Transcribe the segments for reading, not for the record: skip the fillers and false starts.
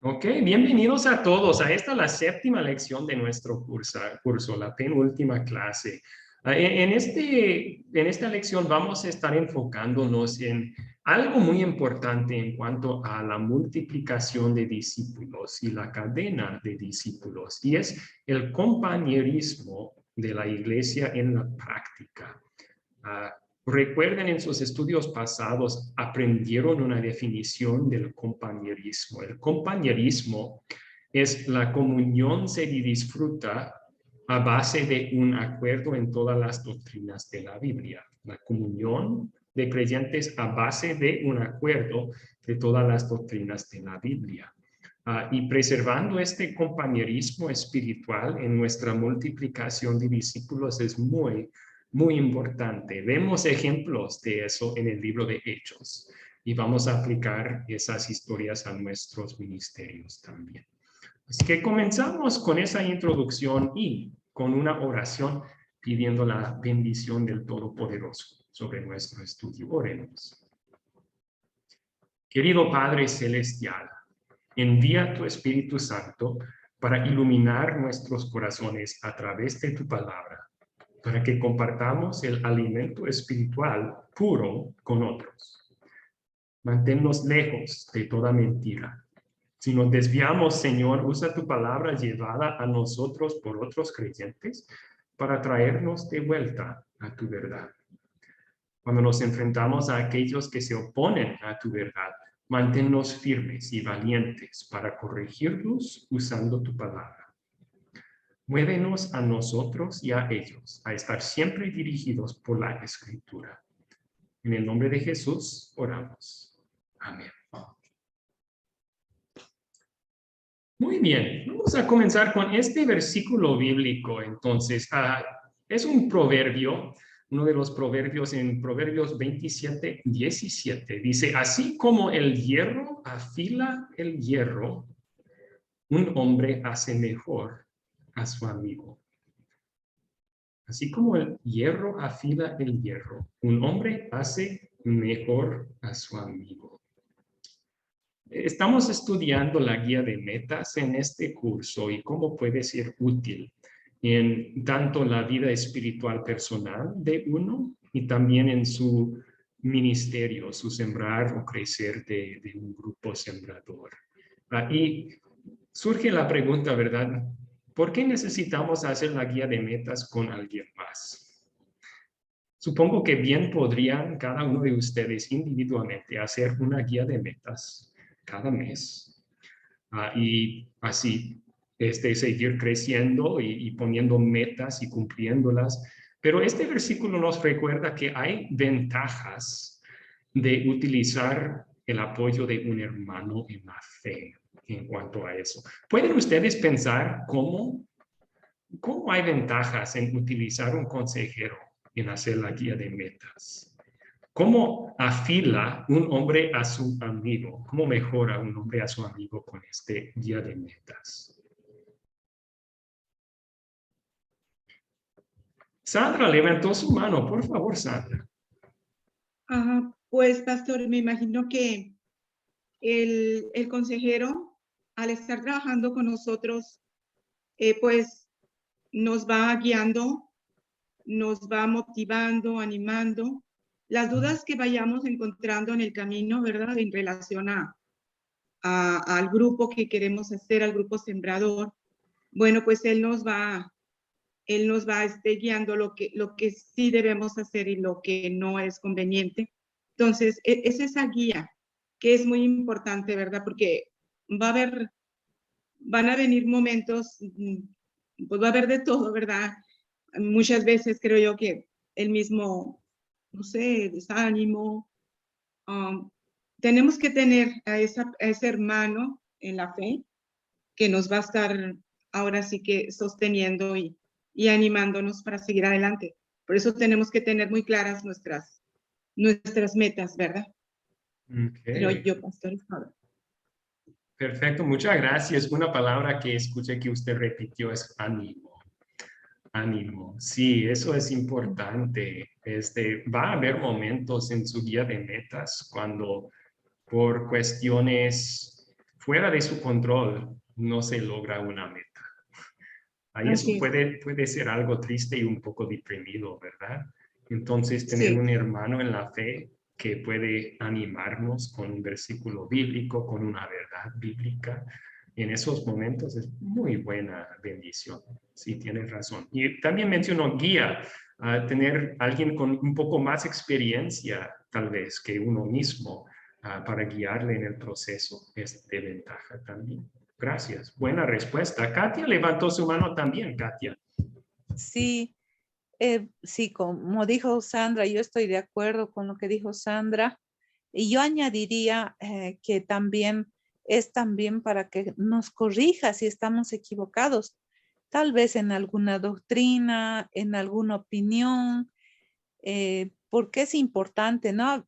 Ok, bienvenidos a todos a esta la séptima lección de nuestro curso, la penúltima clase. En esta lección vamos a estar enfocándonos en algo muy importante en cuanto a la multiplicación de discípulos y la cadena de discípulos, y es el compañerismo de la iglesia en la práctica. Ah, Recuerden, en sus estudios pasados aprendieron una definición del compañerismo. El compañerismo es la comunión se disfruta a base de un acuerdo en todas las doctrinas de la Biblia. La comunión de creyentes a base de un acuerdo de todas las doctrinas de la Biblia. Y preservando este compañerismo espiritual en nuestra multiplicación de discípulos es muy importante. Vemos ejemplos de eso en el libro de Hechos y vamos a aplicar esas historias a nuestros ministerios también. Así que comenzamos con esa introducción y con una oración pidiendo la bendición del Todopoderoso sobre nuestro estudio. Oremos. Querido Padre Celestial, envía tu Espíritu Santo para iluminar nuestros corazones a través de tu palabra, para que compartamos el alimento espiritual puro con otros. Manténnos lejos de toda mentira. Si nos desviamos, Señor, usa tu palabra llevada a nosotros por otros creyentes para traernos de vuelta a tu verdad. Cuando nos enfrentamos a aquellos que se oponen a tu verdad, manténnos firmes y valientes para corregirlos usando tu palabra. Muévenos a nosotros y a ellos a estar siempre dirigidos por la Escritura. En el nombre de Jesús oramos. Amén. Muy bien, vamos a comenzar con este versículo bíblico. Entonces, es un proverbio, uno de los proverbios en Proverbios 27, 17. Dice, así como el hierro afila el hierro, un hombre hace mejor a su amigo. Así como el hierro afila el hierro, un hombre hace mejor a su amigo. Estamos estudiando la guía de metas en este curso y cómo puede ser útil en tanto la vida espiritual personal de uno y también en su ministerio, su sembrar o crecer de un grupo sembrador. Y surge la pregunta, ¿verdad? ¿Por qué necesitamos hacer la guía de metas con alguien más? Supongo que bien podrían cada uno de ustedes individualmente hacer una guía de metas cada mes y así seguir creciendo y poniendo metas y cumpliéndolas. Pero este versículo nos recuerda que hay ventajas de utilizar el apoyo de un hermano en la fe en cuanto a eso. ¿Pueden ustedes pensar cómo hay ventajas en utilizar un consejero en hacer la guía de metas? ¿Cómo afila un hombre a su amigo? ¿Cómo mejora un hombre a su amigo con este guía de metas? Sandra levantó su mano. Por favor, Sandra. Pues, pastor, me imagino que el consejero, al estar trabajando con nosotros, pues nos va guiando, nos va motivando, animando. Las dudas que vayamos encontrando en el camino, ¿verdad? En relación al grupo que queremos hacer, al grupo sembrador. Bueno, pues él nos va guiando lo que sí debemos hacer y lo que no es conveniente. Entonces, es esa guía que es muy importante, ¿verdad? Porque van a venir momentos, pues va a haber de todo, ¿verdad? Muchas veces creo yo que el mismo, no sé, desánimo. Tenemos que tener a ese hermano en la fe que nos va a estar ahora sí que sosteniendo y animándonos para seguir adelante. Por eso tenemos que tener muy claras nuestras metas, ¿verdad? Creo Okay. yo, pastor. Perfecto, muchas gracias. Una palabra que escuché que usted repitió es ánimo. Ánimo, sí, eso es importante. Va a haber momentos en su guía de metas cuando por cuestiones fuera de su control, no se logra una meta. Ahí eso Así es. puede ser algo triste y un poco deprimido, ¿verdad? Entonces, tener Sí, un hermano en la fe que puede animarnos con un versículo bíblico, con una verdad bíblica, en esos momentos es muy buena bendición. Sí, tienes razón. Y también mencionó guía, tener alguien con un poco más experiencia, tal vez, que uno mismo, para guiarle en el proceso, es de ventaja también. Gracias. Buena respuesta. Katia levantó su mano también, Katia. Sí, sí, como dijo Sandra, yo estoy de acuerdo con lo que dijo Sandra. Y yo añadiría que también es también para que nos corrija si estamos equivocados, tal vez en alguna doctrina, en alguna opinión, porque es importante, ¿no?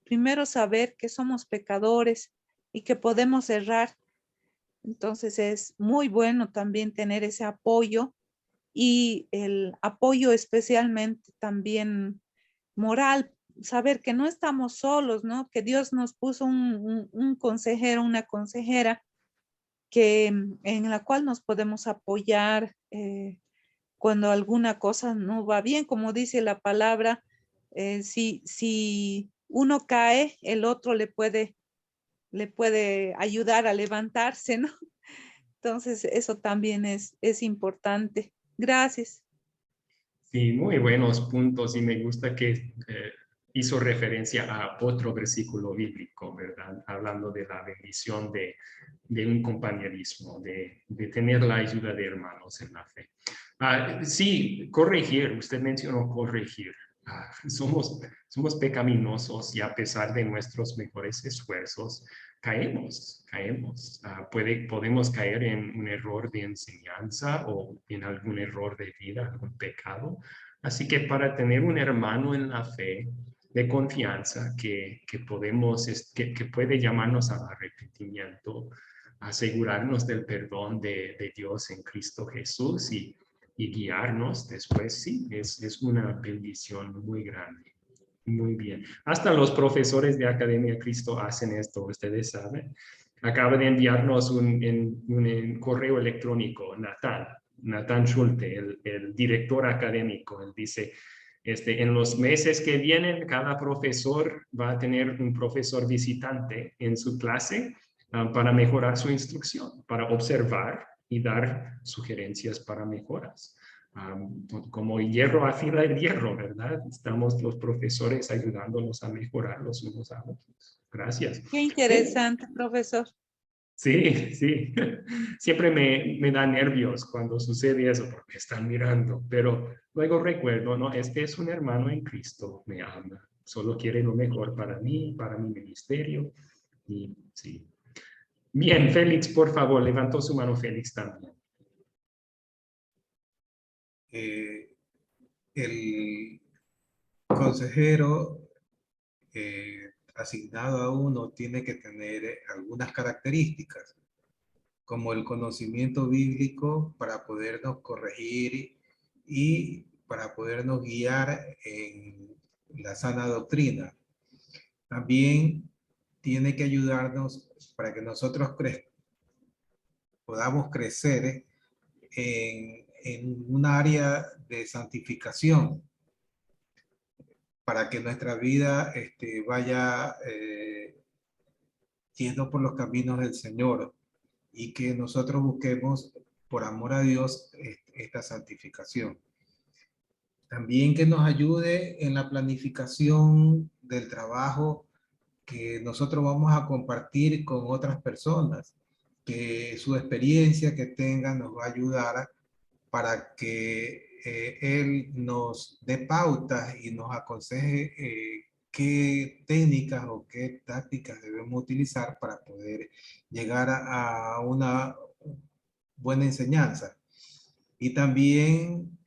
Primero saber que somos pecadores y que podemos errar. Entonces es muy bueno también tener ese apoyo y el apoyo especialmente también moral, saber que no estamos solos, ¿no? Que Dios nos puso un consejero, una consejera en la cual nos podemos apoyar cuando alguna cosa no va bien, como dice la palabra, si uno cae, el otro le puede ayudar a levantarse, ¿no? Entonces, eso también es importante. Gracias. Sí, muy buenos puntos y me gusta que hizo referencia a otro versículo bíblico, ¿verdad? Hablando de la bendición de un compañerismo, de tener la ayuda de hermanos en la fe. Sí, corregir, usted mencionó corregir. Somos pecaminosos y a pesar de nuestros mejores esfuerzos, caemos. Podemos caer en un error de enseñanza o en algún error de vida, algún pecado. Así que para tener un hermano en la fe de confianza que puede llamarnos al arrepentimiento, asegurarnos del perdón de Dios en Cristo Jesús y guiarnos después, sí, es una bendición muy grande. Muy bien. Hasta los profesores de Academia Cristo hacen esto, ustedes saben. Acaba de enviarnos un correo electrónico, Natán Schulte, el director académico. Él dice, en los meses que vienen, cada profesor va a tener un profesor visitante en su clase para mejorar su instrucción, para observar y dar sugerencias para mejoras. Como hierro afila el hierro, ¿verdad? Estamos los profesores ayudándonos a mejorar los unos a otros. Gracias. Qué interesante, profesor. Sí, sí. Siempre me da nervios cuando sucede eso porque están mirando, pero luego recuerdo, no, este es un hermano en Cristo, me ama, solo quiere lo mejor para mí, para mi ministerio. Y sí. Bien, Félix, por favor, levantó su mano Félix también. El consejero asignado a uno tiene que tener algunas características, como el conocimiento bíblico para podernos corregir y para podernos guiar en la sana doctrina. También tiene que ayudarnos para que nosotros podamos crecer en un área de santificación, para que nuestra vida vaya yendo por los caminos del Señor y que nosotros busquemos por amor a Dios esta santificación. También que nos ayude en la planificación del trabajo que nosotros vamos a compartir con otras personas, que su experiencia que tengan nos va a ayudar para que él nos dé pautas y nos aconseje qué técnicas o qué tácticas debemos utilizar para poder llegar a una buena enseñanza. Y también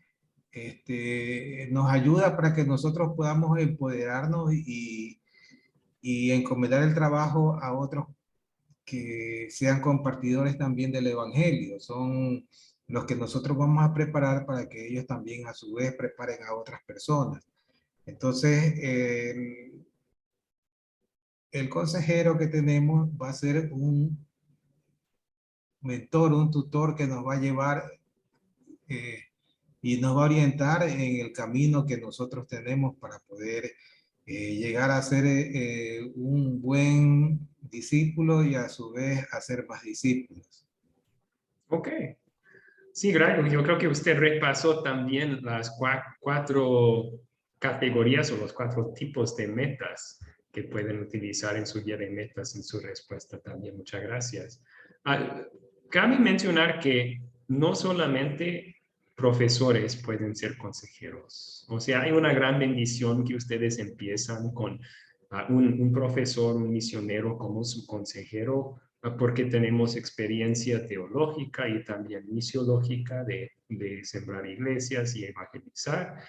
nos ayuda para que nosotros podamos empoderarnos y encomendar el trabajo a otros que sean compartidores también del evangelio. Son los que nosotros vamos a preparar para que ellos también a su vez preparen a otras personas. Entonces, el consejero que tenemos va a ser un mentor, un tutor que nos va a llevar y nos va a orientar en el camino que nosotros tenemos para poder llegar a ser un buen discípulo y a su vez hacer más discípulos. Ok. Sí, gracias. Yo creo que usted repasó también las cuatro categorías o los 4 tipos de metas que pueden utilizar en su guía de metas en su respuesta también. Muchas gracias. Cabe mencionar que no solamente profesores pueden ser consejeros. O sea, hay una gran bendición que ustedes empiezan con un profesor, un misionero como su consejero, porque tenemos experiencia teológica y también misiológica de sembrar iglesias y evangelizar.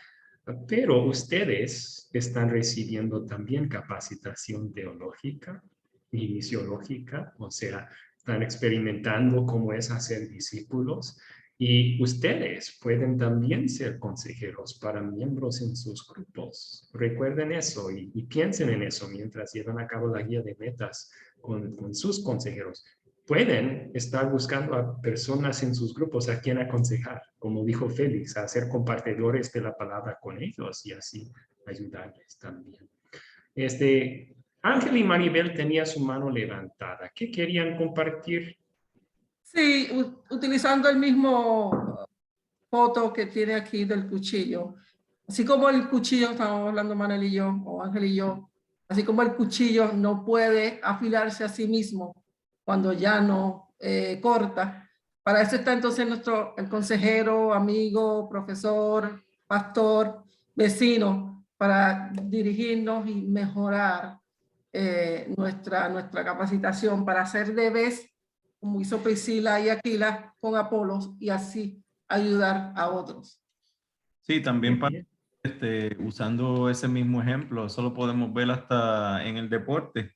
Pero ustedes están recibiendo también capacitación teológica y misiológica, o sea, están experimentando cómo es hacer discípulos y ustedes pueden también ser consejeros para miembros en sus grupos. Recuerden eso y piensen en eso mientras llevan a cabo la guía de metas con sus consejeros. Pueden estar buscando a personas en sus grupos a quien aconsejar, como dijo Félix, a ser compartidores de la palabra con ellos y así ayudarles también. Ángel y Maribel tenían su mano levantada. ¿Qué querían compartir? Sí, utilizando el mismo foto que tiene aquí del cuchillo. Así como el cuchillo, estamos hablando Manuel y yo, o Ángel y yo, así como el cuchillo no puede afilarse a sí mismo cuando ya no corta. Para eso está entonces el consejero, amigo, profesor, pastor, vecino, para dirigirnos y mejorar nuestra capacitación para hacer debes, como hizo Priscila y Aquila con Apolos, y así ayudar a otros. Sí, también usando ese mismo ejemplo, eso lo podemos ver hasta en el deporte.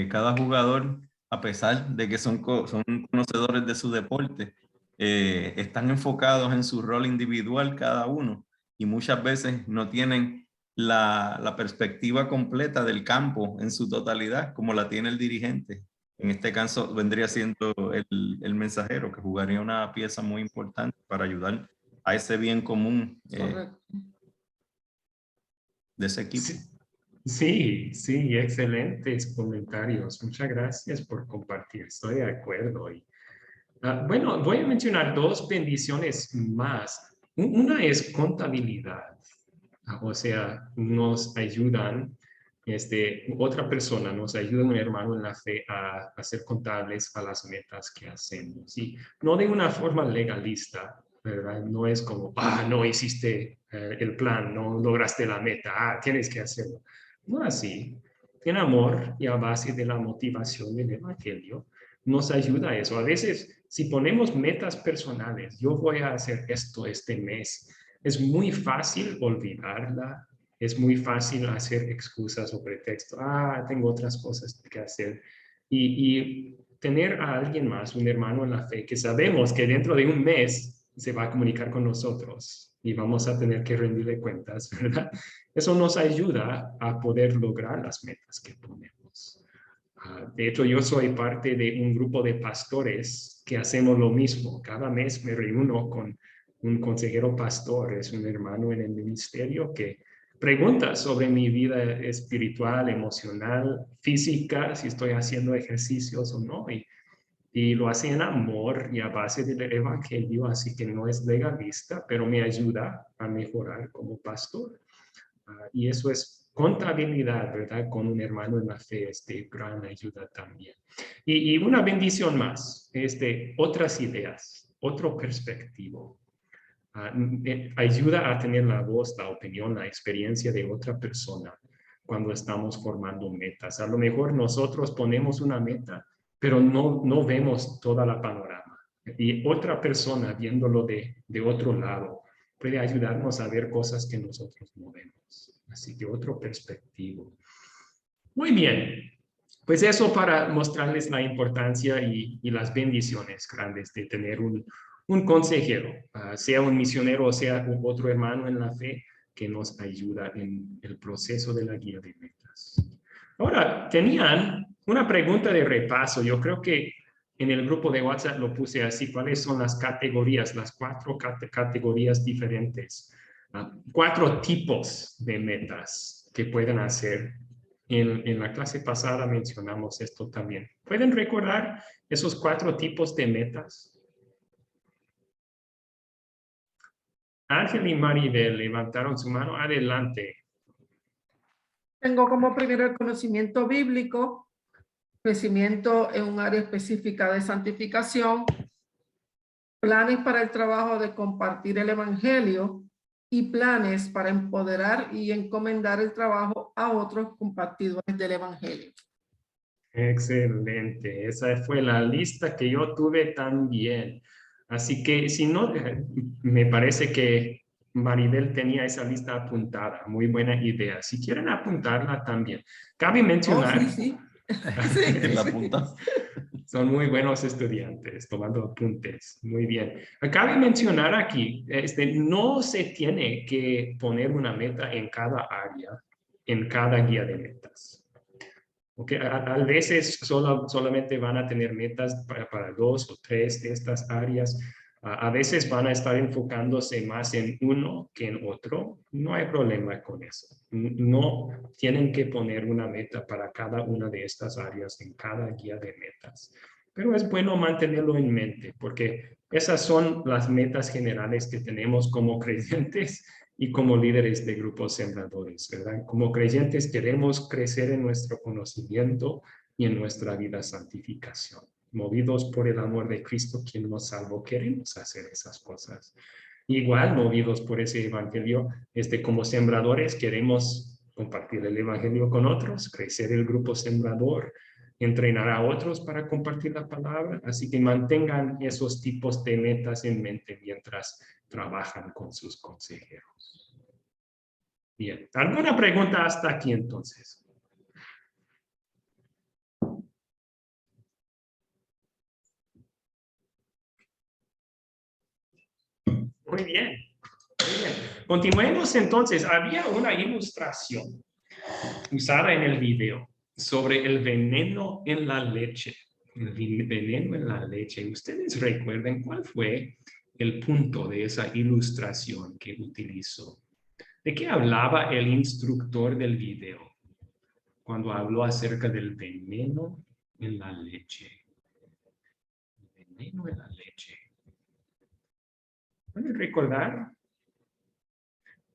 Cada jugador, a pesar de que son conocedores de su deporte, están enfocados en su rol individual cada uno y muchas veces no tienen la perspectiva completa del campo en su totalidad como la tiene el dirigente. En este caso vendría siendo el mensajero, que jugaría una pieza muy importante para ayudar a ese bien común de ese equipo. Sí, sí, excelentes comentarios. Muchas gracias por compartir. Estoy de acuerdo. Bueno, voy a mencionar 2 bendiciones más. Una es contabilidad. O sea, nos ayudan, otra persona nos ayuda, un hermano en la fe, a ser contables a las metas que hacemos. Y no de una forma legalista, ¿verdad? No es como, no hiciste el plan, no lograste la meta, tienes que hacerlo. No así. En amor y a base de la motivación del evangelio, nos ayuda a eso. A veces, si ponemos metas personales, yo voy a hacer esto este mes, es muy fácil olvidarla, es muy fácil hacer excusas o pretextos. Tengo otras cosas que hacer. Y tener a alguien más, un hermano en la fe, que sabemos que dentro de un mes se va a comunicar con nosotros y vamos a tener que rendirle cuentas, ¿verdad? Eso nos ayuda a poder lograr las metas que ponemos. De hecho, yo soy parte de un grupo de pastores que hacemos lo mismo. Cada mes me reúno con un consejero pastor, es un hermano en el ministerio que pregunta sobre mi vida espiritual, emocional, física, si estoy haciendo ejercicios o no. Y lo hace en amor y a base del evangelio, así que no es legalista, pero me ayuda a mejorar como pastor. Y eso es contabilidad, ¿verdad? Con un hermano en la fe, gran ayuda también. Y una bendición más, otras ideas, otro perspectivo. Ayuda a tener la voz, la opinión, la experiencia de otra persona cuando estamos formando metas. A lo mejor nosotros ponemos una meta, pero no vemos toda la panorama. Y otra persona viéndolo de otro lado puede ayudarnos a ver cosas que nosotros no vemos. Así que otro perspectivo. Muy bien. Pues eso para mostrarles la importancia y las bendiciones grandes de tener un consejero, sea un misionero o sea otro hermano en la fe que nos ayuda en el proceso de la guía de metas. Ahora, tenían una pregunta de repaso. Yo creo que en el grupo de WhatsApp lo puse así, cuáles son las categorías, las 4 categorías diferentes, 4 tipos de metas que pueden hacer. En la clase pasada mencionamos esto también. ¿Pueden recordar esos 4 tipos de metas? Ángel y Maribel levantaron su mano. Adelante. Tengo como primero el conocimiento bíblico, crecimiento en un área específica de santificación, planes para el trabajo de compartir el evangelio y planes para empoderar y encomendar el trabajo a otros compartidores del evangelio. Excelente. Esa fue la lista que yo tuve también. Así que si no, me parece que Maribel tenía esa lista apuntada. Muy buena idea. Si quieren apuntarla también. Cabe mencionar... Oh, sí. Sí. La punta. Son muy buenos estudiantes tomando apuntes. Muy bien. Cabe mencionar aquí, no se tiene que poner una meta en cada área, en cada guía de metas. Okay. A veces solamente van a tener metas para 2 o 3 de estas áreas. A veces van a estar enfocándose más en uno que en otro. No hay problema con eso. No tienen que poner una meta para cada una de estas áreas en cada guía de metas. Pero es bueno mantenerlo en mente porque esas son las metas generales que tenemos como creyentes y como líderes de grupos sembradores, ¿verdad? Como creyentes queremos crecer en nuestro conocimiento y en nuestra vida santificación. Movidos por el amor de Cristo, quien nos salvó, queremos hacer esas cosas. Igual, movidos por ese evangelio, como sembradores queremos compartir el evangelio con otros, crecer el grupo sembrador, entrenar a otros para compartir la palabra. Así que mantengan esos tipos de metas en mente mientras trabajan con sus consejeros. Bien, ¿alguna pregunta hasta aquí entonces? Muy bien, muy bien. Continuemos entonces. Había una ilustración usada en el video sobre el veneno en la leche. El veneno en la leche. ¿Ustedes recuerdan cuál fue el punto de esa ilustración que utilizó? ¿De qué hablaba el instructor del video cuando habló acerca del veneno en la leche? El veneno en la leche. ¿Pueden recordar?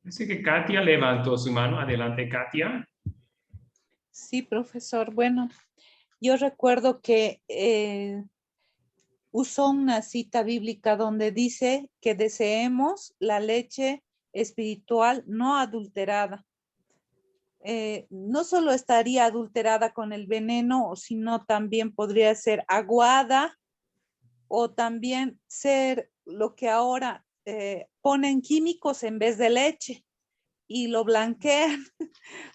Dice que Katia levantó su mano. Adelante, Katia. Sí, profesor. Bueno, yo recuerdo que usó una cita bíblica donde dice que deseemos la leche espiritual no adulterada. No solo estaría adulterada con el veneno, sino también podría ser aguada o también ser lo que ahora ponen químicos en vez de leche y lo blanquean,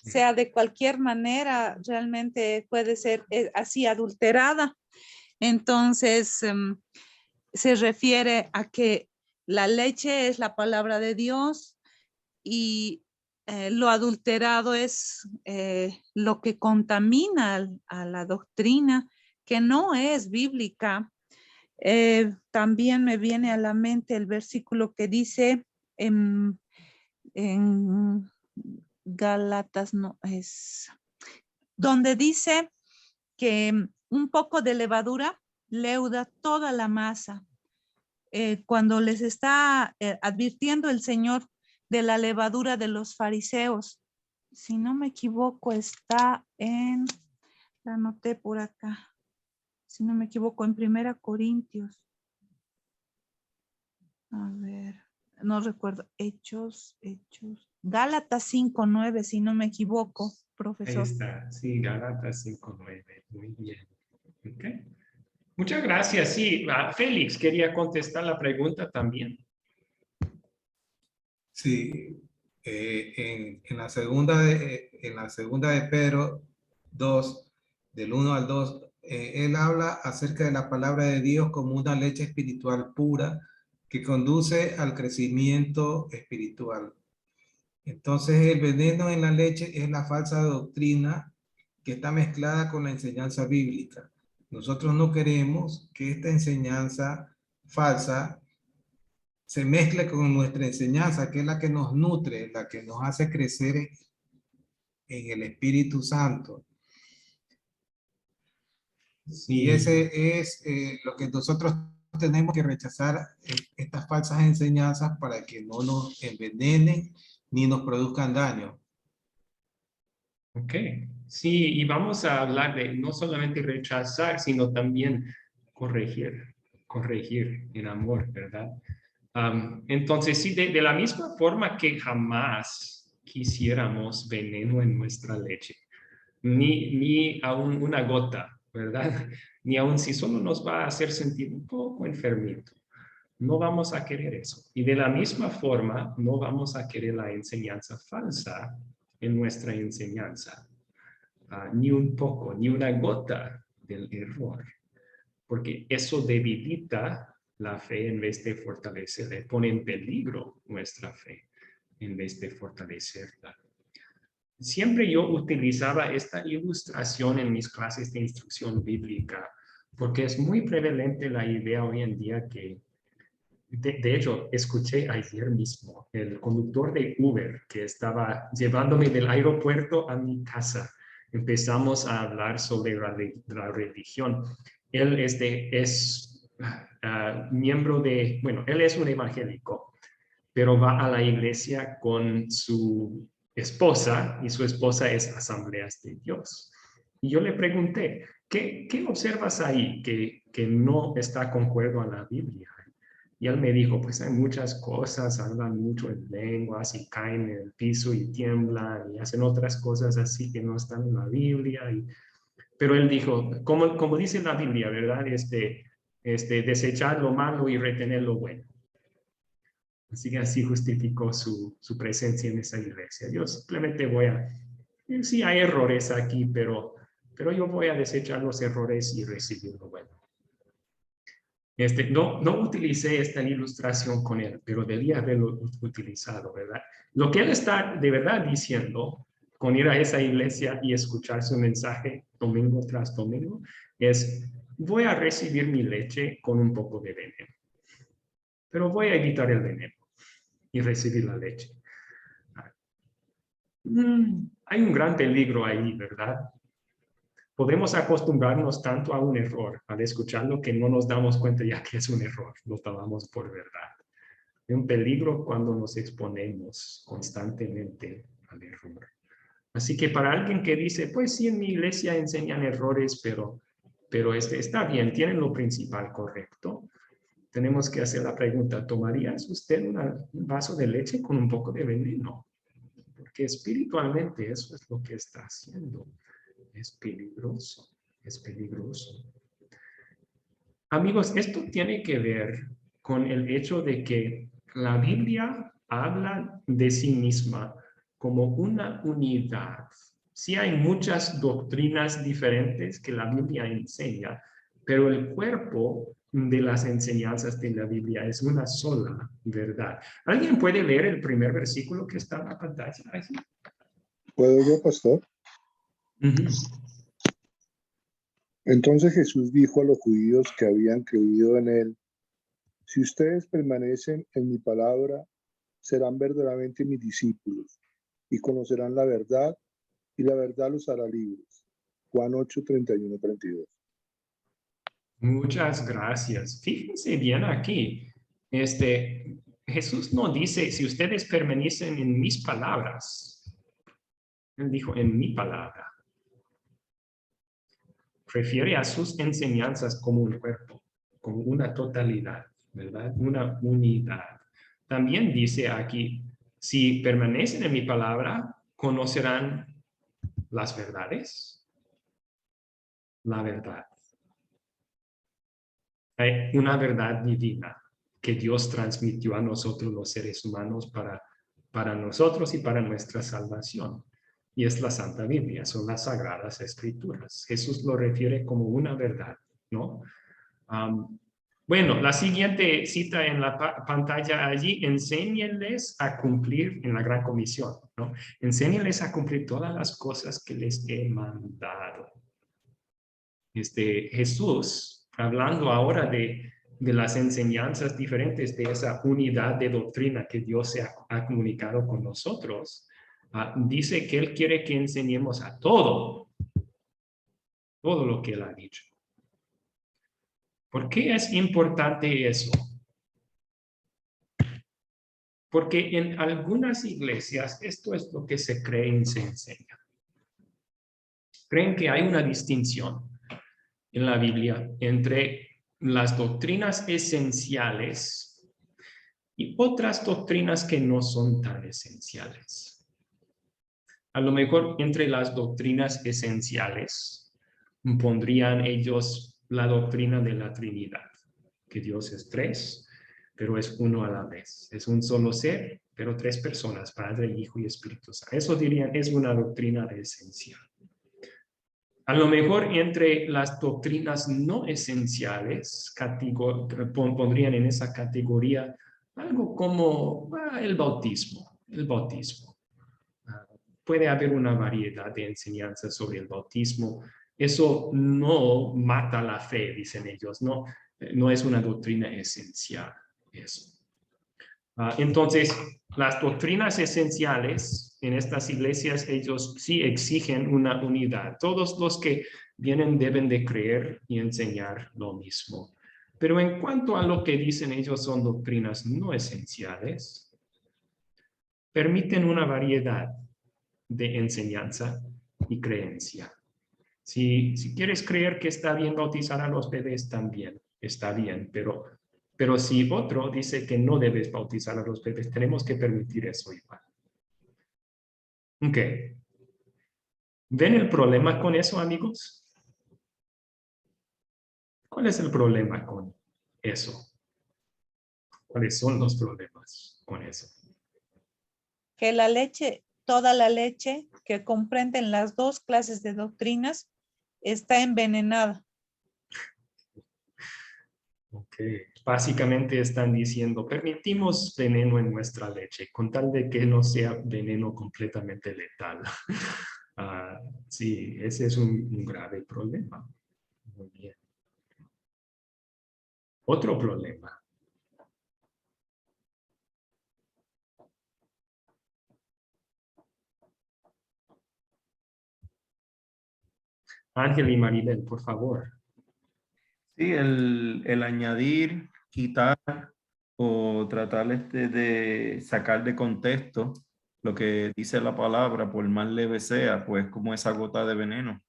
sea de cualquier manera, realmente puede ser así adulterada. Entonces, se refiere a que la leche es la palabra de Dios y lo adulterado es lo que contamina a la doctrina, que no es bíblica. También me viene a la mente el versículo que dice en Gálatas, no es, donde dice que un poco de levadura leuda toda la masa. Cuando les está advirtiendo el Señor de la levadura de los fariseos, si no me equivoco, está en, la anoté por acá, si no me equivoco, en 1 Corintios. A ver, no recuerdo, Hechos. Gálatas 5:9, si no me equivoco, profesor. Ahí está, sí, Gálatas 5:9, muy bien. Okay. Muchas gracias. Sí, Félix quería contestar la pregunta también. Sí, en la segunda de Pedro 2, del 1 al 2, él habla acerca de la palabra de Dios como una leche espiritual pura que conduce al crecimiento espiritual. Entonces el veneno en la leche es la falsa doctrina que está mezclada con la enseñanza bíblica. Nosotros no queremos que esta enseñanza falsa se mezcle con nuestra enseñanza, que es la que nos nutre, la que nos hace crecer en el Espíritu Santo. Sí. Y ese es lo que nosotros tenemos que rechazar, estas falsas enseñanzas para que no nos envenenen ni nos produzcan daño. Ok, sí, y vamos a hablar de no solamente rechazar, sino también corregir en amor, ¿verdad? Entonces, sí, de la misma forma que jamás quisiéramos veneno en nuestra leche, ni aún una gota, ¿verdad? Ni aún si solo nos va a hacer sentir un poco enfermito. No vamos a querer eso. Y de la misma forma, no vamos a querer la enseñanza falsa en nuestra enseñanza. Ni un poco, ni una gota del error, porque eso debilita la fe en vez de fortalecerla, pone en peligro nuestra fe en vez de fortalecerla. Siempre yo utilizaba esta ilustración en mis clases de instrucción bíblica, porque es muy prevalente la idea hoy en día que, de hecho, escuché ayer mismo el conductor de Uber que estaba llevándome del aeropuerto a mi casa. Empezamos a hablar sobre la religión. Él es miembro de, bueno, él es un evangélico, pero va a la iglesia con su esposa y su esposa es Asambleas de Dios. Y yo le pregunté, ¿qué observas ahí que no está concuerdo a la Biblia? Y él me dijo, pues hay muchas cosas, hablan mucho en lenguas y caen en el piso y tiemblan y hacen otras cosas así que no están en la Biblia. Pero él dijo, como dice la Biblia, ¿verdad? Desechar lo malo y retener lo bueno. Así que así justificó su presencia en esa iglesia. Yo simplemente sí hay errores aquí, pero yo voy a desechar los errores y recibir lo bueno. No utilicé esta ilustración con él, pero debía haberlo utilizado, ¿verdad? Lo que él está de verdad diciendo con ir a esa iglesia y escuchar su mensaje domingo tras domingo es, voy a recibir mi leche con un poco de veneno, pero voy a evitar el veneno y recibir la leche. Hay un gran peligro ahí, ¿verdad? Podemos acostumbrarnos tanto a un error, al escucharlo, que no nos damos cuenta ya que es un error, lo tomamos por verdad. Hay un peligro cuando nos exponemos constantemente al error. Así que para alguien que dice, pues sí, en mi iglesia enseñan errores, pero está bien, tienen lo principal correcto. Tenemos que hacer la pregunta, ¿tomarías usted un vaso de leche con un poco de veneno? Porque espiritualmente eso es lo que está haciendo. Es peligroso, es peligroso. Amigos, esto tiene que ver con el hecho de que la Biblia habla de sí misma como una unidad. Sí hay muchas doctrinas diferentes que la Biblia enseña, pero el cuerpo de las enseñanzas de la Biblia es una sola verdad. ¿Alguien puede leer el primer versículo que está en la pantalla? ¿Puedo yo, pastor? Entonces Jesús dijo a los judíos que habían creído en él, si ustedes permanecen en mi palabra, serán verdaderamente mis discípulos y conocerán la verdad y la verdad los hará libres. Juan 8, 31, 32. Muchas gracias. Fíjense bien aquí. Jesús no dice, si ustedes permanecen en mis palabras. Él dijo, en mi palabra. Refiere a sus enseñanzas como un cuerpo, como una totalidad, ¿verdad? Una unidad. También dice aquí, si permanecen en mi palabra, conocerán las verdades. La verdad. Hay una verdad divina que Dios transmitió a nosotros los seres humanos para nosotros y para nuestra salvación. Y es la Santa Biblia, son las Sagradas Escrituras. Jesús lo refiere como una verdad, ¿no? Bueno, la siguiente cita en la pantalla allí, enséñenles a cumplir en la Gran Comisión, ¿no? Enséñenles a cumplir todas las cosas que les he mandado. Jesús, hablando ahora de las enseñanzas diferentes de esa unidad de doctrina que Dios ha comunicado con nosotros, dice que Él quiere que enseñemos a todo lo que Él ha dicho. ¿Por qué es importante eso? Porque en algunas iglesias esto es lo que se cree y se enseña. Creen que hay una distinción en la Biblia entre las doctrinas esenciales y otras doctrinas que no son tan esenciales. A lo mejor entre las doctrinas esenciales pondrían ellos la doctrina de la Trinidad, que Dios es tres, pero es uno a la vez. Es un solo ser, pero tres personas, Padre, Hijo y Espíritu Santo. Eso dirían es una doctrina esencial. A lo mejor entre las doctrinas no esenciales pondrían en esa categoría algo como el bautismo. Puede haber una variedad de enseñanzas sobre el bautismo. Eso no mata la fe, dicen ellos. No es una doctrina esencial eso. Entonces, las doctrinas esenciales en estas iglesias, ellos sí exigen una unidad. Todos los que vienen deben de creer y enseñar lo mismo. Pero en cuanto a lo que dicen ellos son doctrinas no esenciales, permiten una variedad de enseñanza y creencia. Si quieres creer que está bien bautizar a los bebés, también está bien, pero si otro dice que no debes bautizar a los bebés, tenemos que permitir eso igual. Ok. ¿Ven el problema con eso, amigos? ¿Cuál es el problema con eso? ¿Cuáles son los problemas con eso? Que la leche, toda la leche que comprenden las dos clases de doctrinas está envenenada. Ok. Básicamente están diciendo, permitimos veneno en nuestra leche, con tal de que no sea veneno completamente letal. Sí, ese es un grave problema. Muy bien. Otro problema. Ángel y Maribel, por favor. Sí, el añadir, quitar o tratar de sacar de contexto lo que dice la palabra, por más leve sea, pues como esa gota de veneno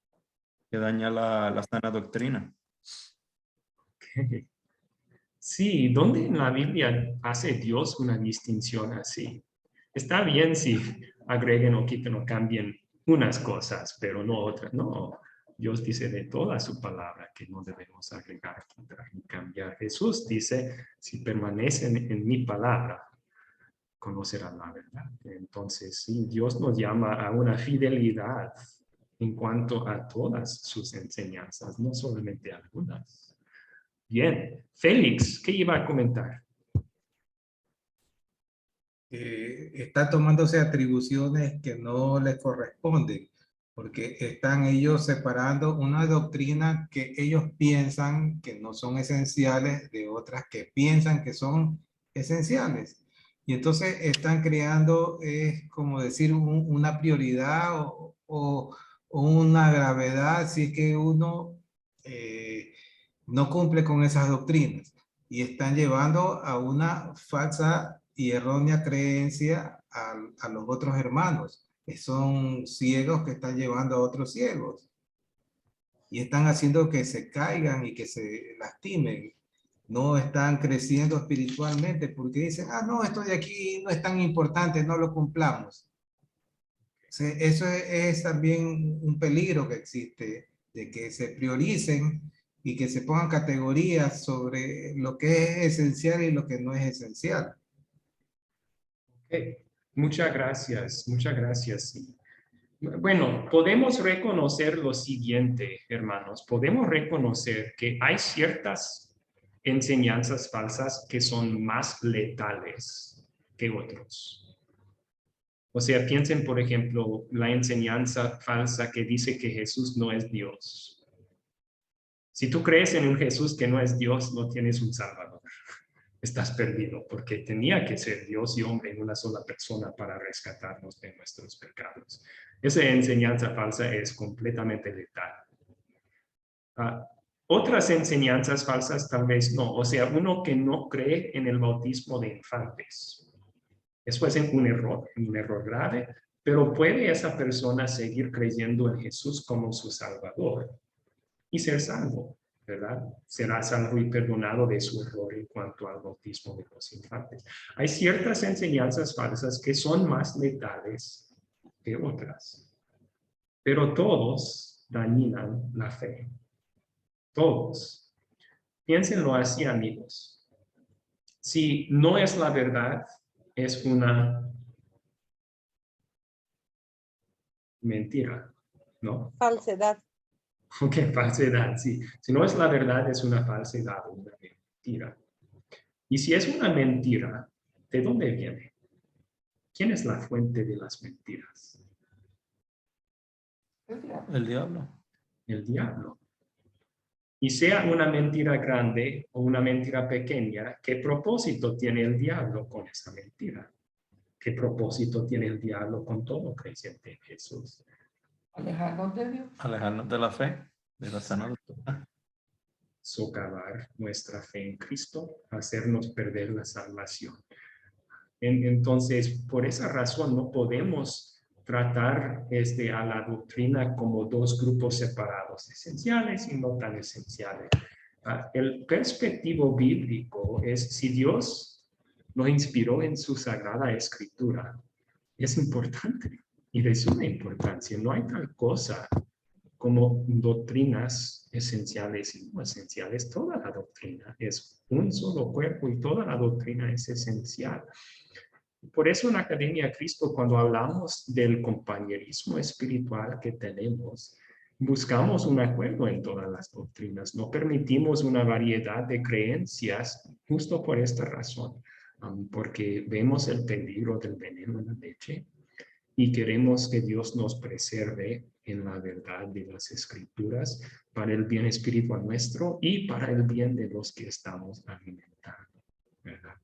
que daña la sana doctrina. Okay. Sí, ¿dónde en la Biblia hace Dios una distinción así? Está bien si agreguen o quiten o cambien unas cosas, pero no otras. No, Dios dice de toda su palabra que no debemos agregar, quitar ni cambiar. Jesús dice, si permanecen en mi palabra, conocerán la verdad. Entonces, sí, Dios nos llama a una fidelidad en cuanto a todas sus enseñanzas, no solamente algunas. Bien, Félix, ¿qué iba a comentar? Está tomándose atribuciones que no le corresponden, porque están ellos separando una doctrina que ellos piensan que no son esenciales de otras que piensan que son esenciales. Y entonces están creando, es como decir, una prioridad o una gravedad si es que uno no cumple con esas doctrinas. Y están llevando a una falsa y errónea creencia a los otros hermanos, que son ciegos que están llevando a otros ciegos. Y están haciendo que se caigan y que se lastimen. No están creciendo espiritualmente porque dicen, no, esto de aquí no es tan importante, no lo cumplamos. Eso es también un peligro que existe, de que se prioricen y que se pongan categorías sobre lo que es esencial y lo que no es esencial. Okay. Muchas gracias, muchas gracias. Bueno, podemos reconocer lo siguiente, hermanos. Podemos reconocer que hay ciertas enseñanzas falsas que son más letales que otros. O sea, piensen, por ejemplo, la enseñanza falsa que dice que Jesús no es Dios. Si tú crees en un Jesús que no es Dios, no tienes un Salvador. Estás perdido, porque tenía que ser Dios y hombre en una sola persona para rescatarnos de nuestros pecados. Esa enseñanza falsa es completamente letal. Otras enseñanzas falsas tal vez no. O sea, uno que no cree en el bautismo de infantes. Eso es un error grave, pero puede esa persona seguir creyendo en Jesús como su Salvador y ser salvo, ¿verdad? Será salvo y perdonado de su error en cuanto al bautismo de los infantes. Hay ciertas enseñanzas falsas que son más letales que otras, pero todos dañan la fe. Todos. Piénsenlo así, amigos. Si no es la verdad, es una mentira, ¿no? Falsedad. ¿Qué falsedad? Sí. Si no es la verdad, es una falsedad, una mentira. Y si es una mentira, ¿de dónde viene? ¿Quién es la fuente de las mentiras? El diablo. El diablo. Y sea una mentira grande o una mentira pequeña, ¿qué propósito tiene el diablo con esa mentira? ¿Qué propósito tiene el diablo con todo creyente en Jesús? Alejarnos de Dios. Alejarnos de la fe, de la sana doctrina. Socavar nuestra fe en Cristo, hacernos perder la salvación. Entonces, por esa razón no podemos tratar a la doctrina como dos grupos separados, esenciales y no tan esenciales. El perspectivo bíblico es si Dios nos inspiró en su Sagrada Escritura, es importante y de suma importancia. No hay tal cosa como doctrinas esenciales y no esenciales. Toda la doctrina es un solo cuerpo y toda la doctrina es esencial. Por eso en Academia Cristo, cuando hablamos del compañerismo espiritual que tenemos, buscamos un acuerdo en todas las doctrinas. No permitimos una variedad de creencias justo por esta razón, porque vemos el peligro del veneno en la leche y queremos que Dios nos preserve en la verdad de las Escrituras para el bien espiritual nuestro y para el bien de los que estamos alimentando, ¿verdad?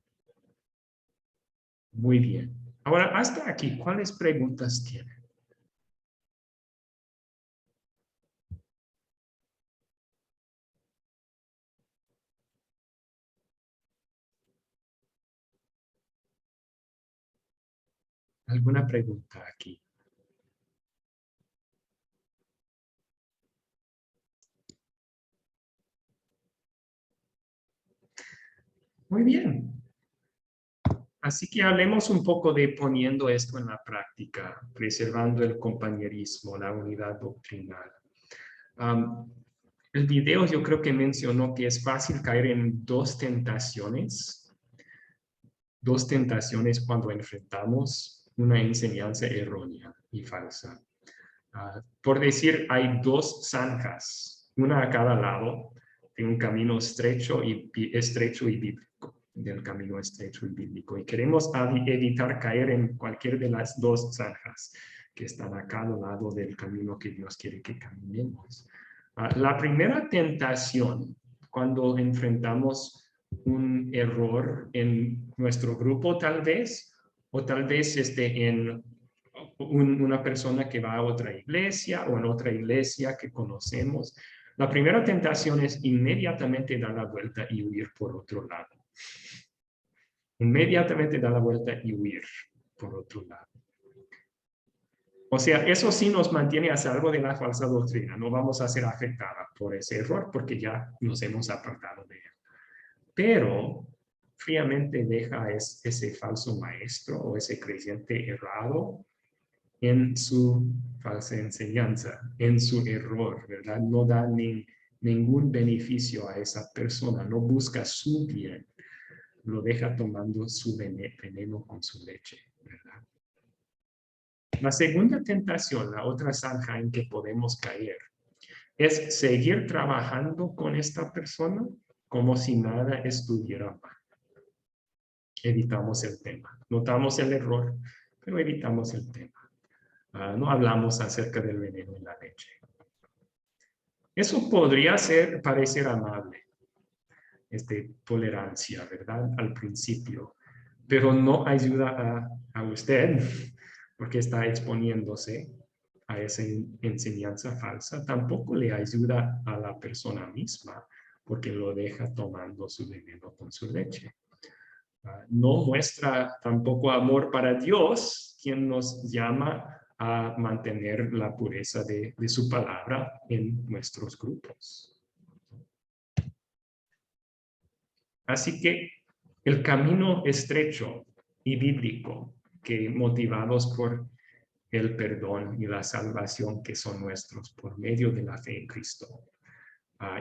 Muy bien. Ahora, hasta aquí, ¿cuáles preguntas tienen? ¿Alguna pregunta aquí? Muy bien. Así que hablemos un poco de poniendo esto en la práctica, preservando el compañerismo, la unidad doctrinal. El video yo creo que mencionó que es fácil caer en dos tentaciones cuando enfrentamos una enseñanza errónea y falsa. Por decir, hay dos zanjas, una a cada lado de un camino estrecho y bíblico, del camino estrecho y bíblico. Y queremos evitar caer en cualquier de las dos zanjas que están a cada lado del camino que Dios quiere que caminemos. La primera tentación, cuando enfrentamos un error en nuestro grupo tal vez, o tal vez en una persona que va a otra iglesia o en otra iglesia que conocemos, la primera tentación es inmediatamente dar la vuelta y huir por otro lado. Inmediatamente dar la vuelta y huir por otro lado. O sea, eso sí nos mantiene a salvo de la falsa doctrina. No vamos a ser afectados por ese error porque ya nos hemos apartado de él. Pero fríamente deja ese falso maestro o ese creyente errado en su falsa enseñanza, en su error, ¿verdad? No da ningún beneficio a esa persona, no busca su bien, lo deja tomando su veneno con su leche, ¿verdad? La segunda tentación, la otra zanja en que podemos caer, es seguir trabajando con esta persona como si nada estuviera mal. Evitamos el tema. Notamos el error, pero evitamos el tema. No hablamos acerca del veneno en la leche. Eso podría parecer amable, tolerancia, ¿verdad? Al principio, pero no ayuda a usted porque está exponiéndose a esa enseñanza falsa. Tampoco le ayuda a la persona misma porque lo deja tomando su veneno con su leche. No muestra tampoco amor para Dios, quien nos llama a mantener la pureza de su palabra en nuestros grupos. Así que el camino estrecho y bíblico, que motivados por el perdón y la salvación que son nuestros por medio de la fe en Cristo,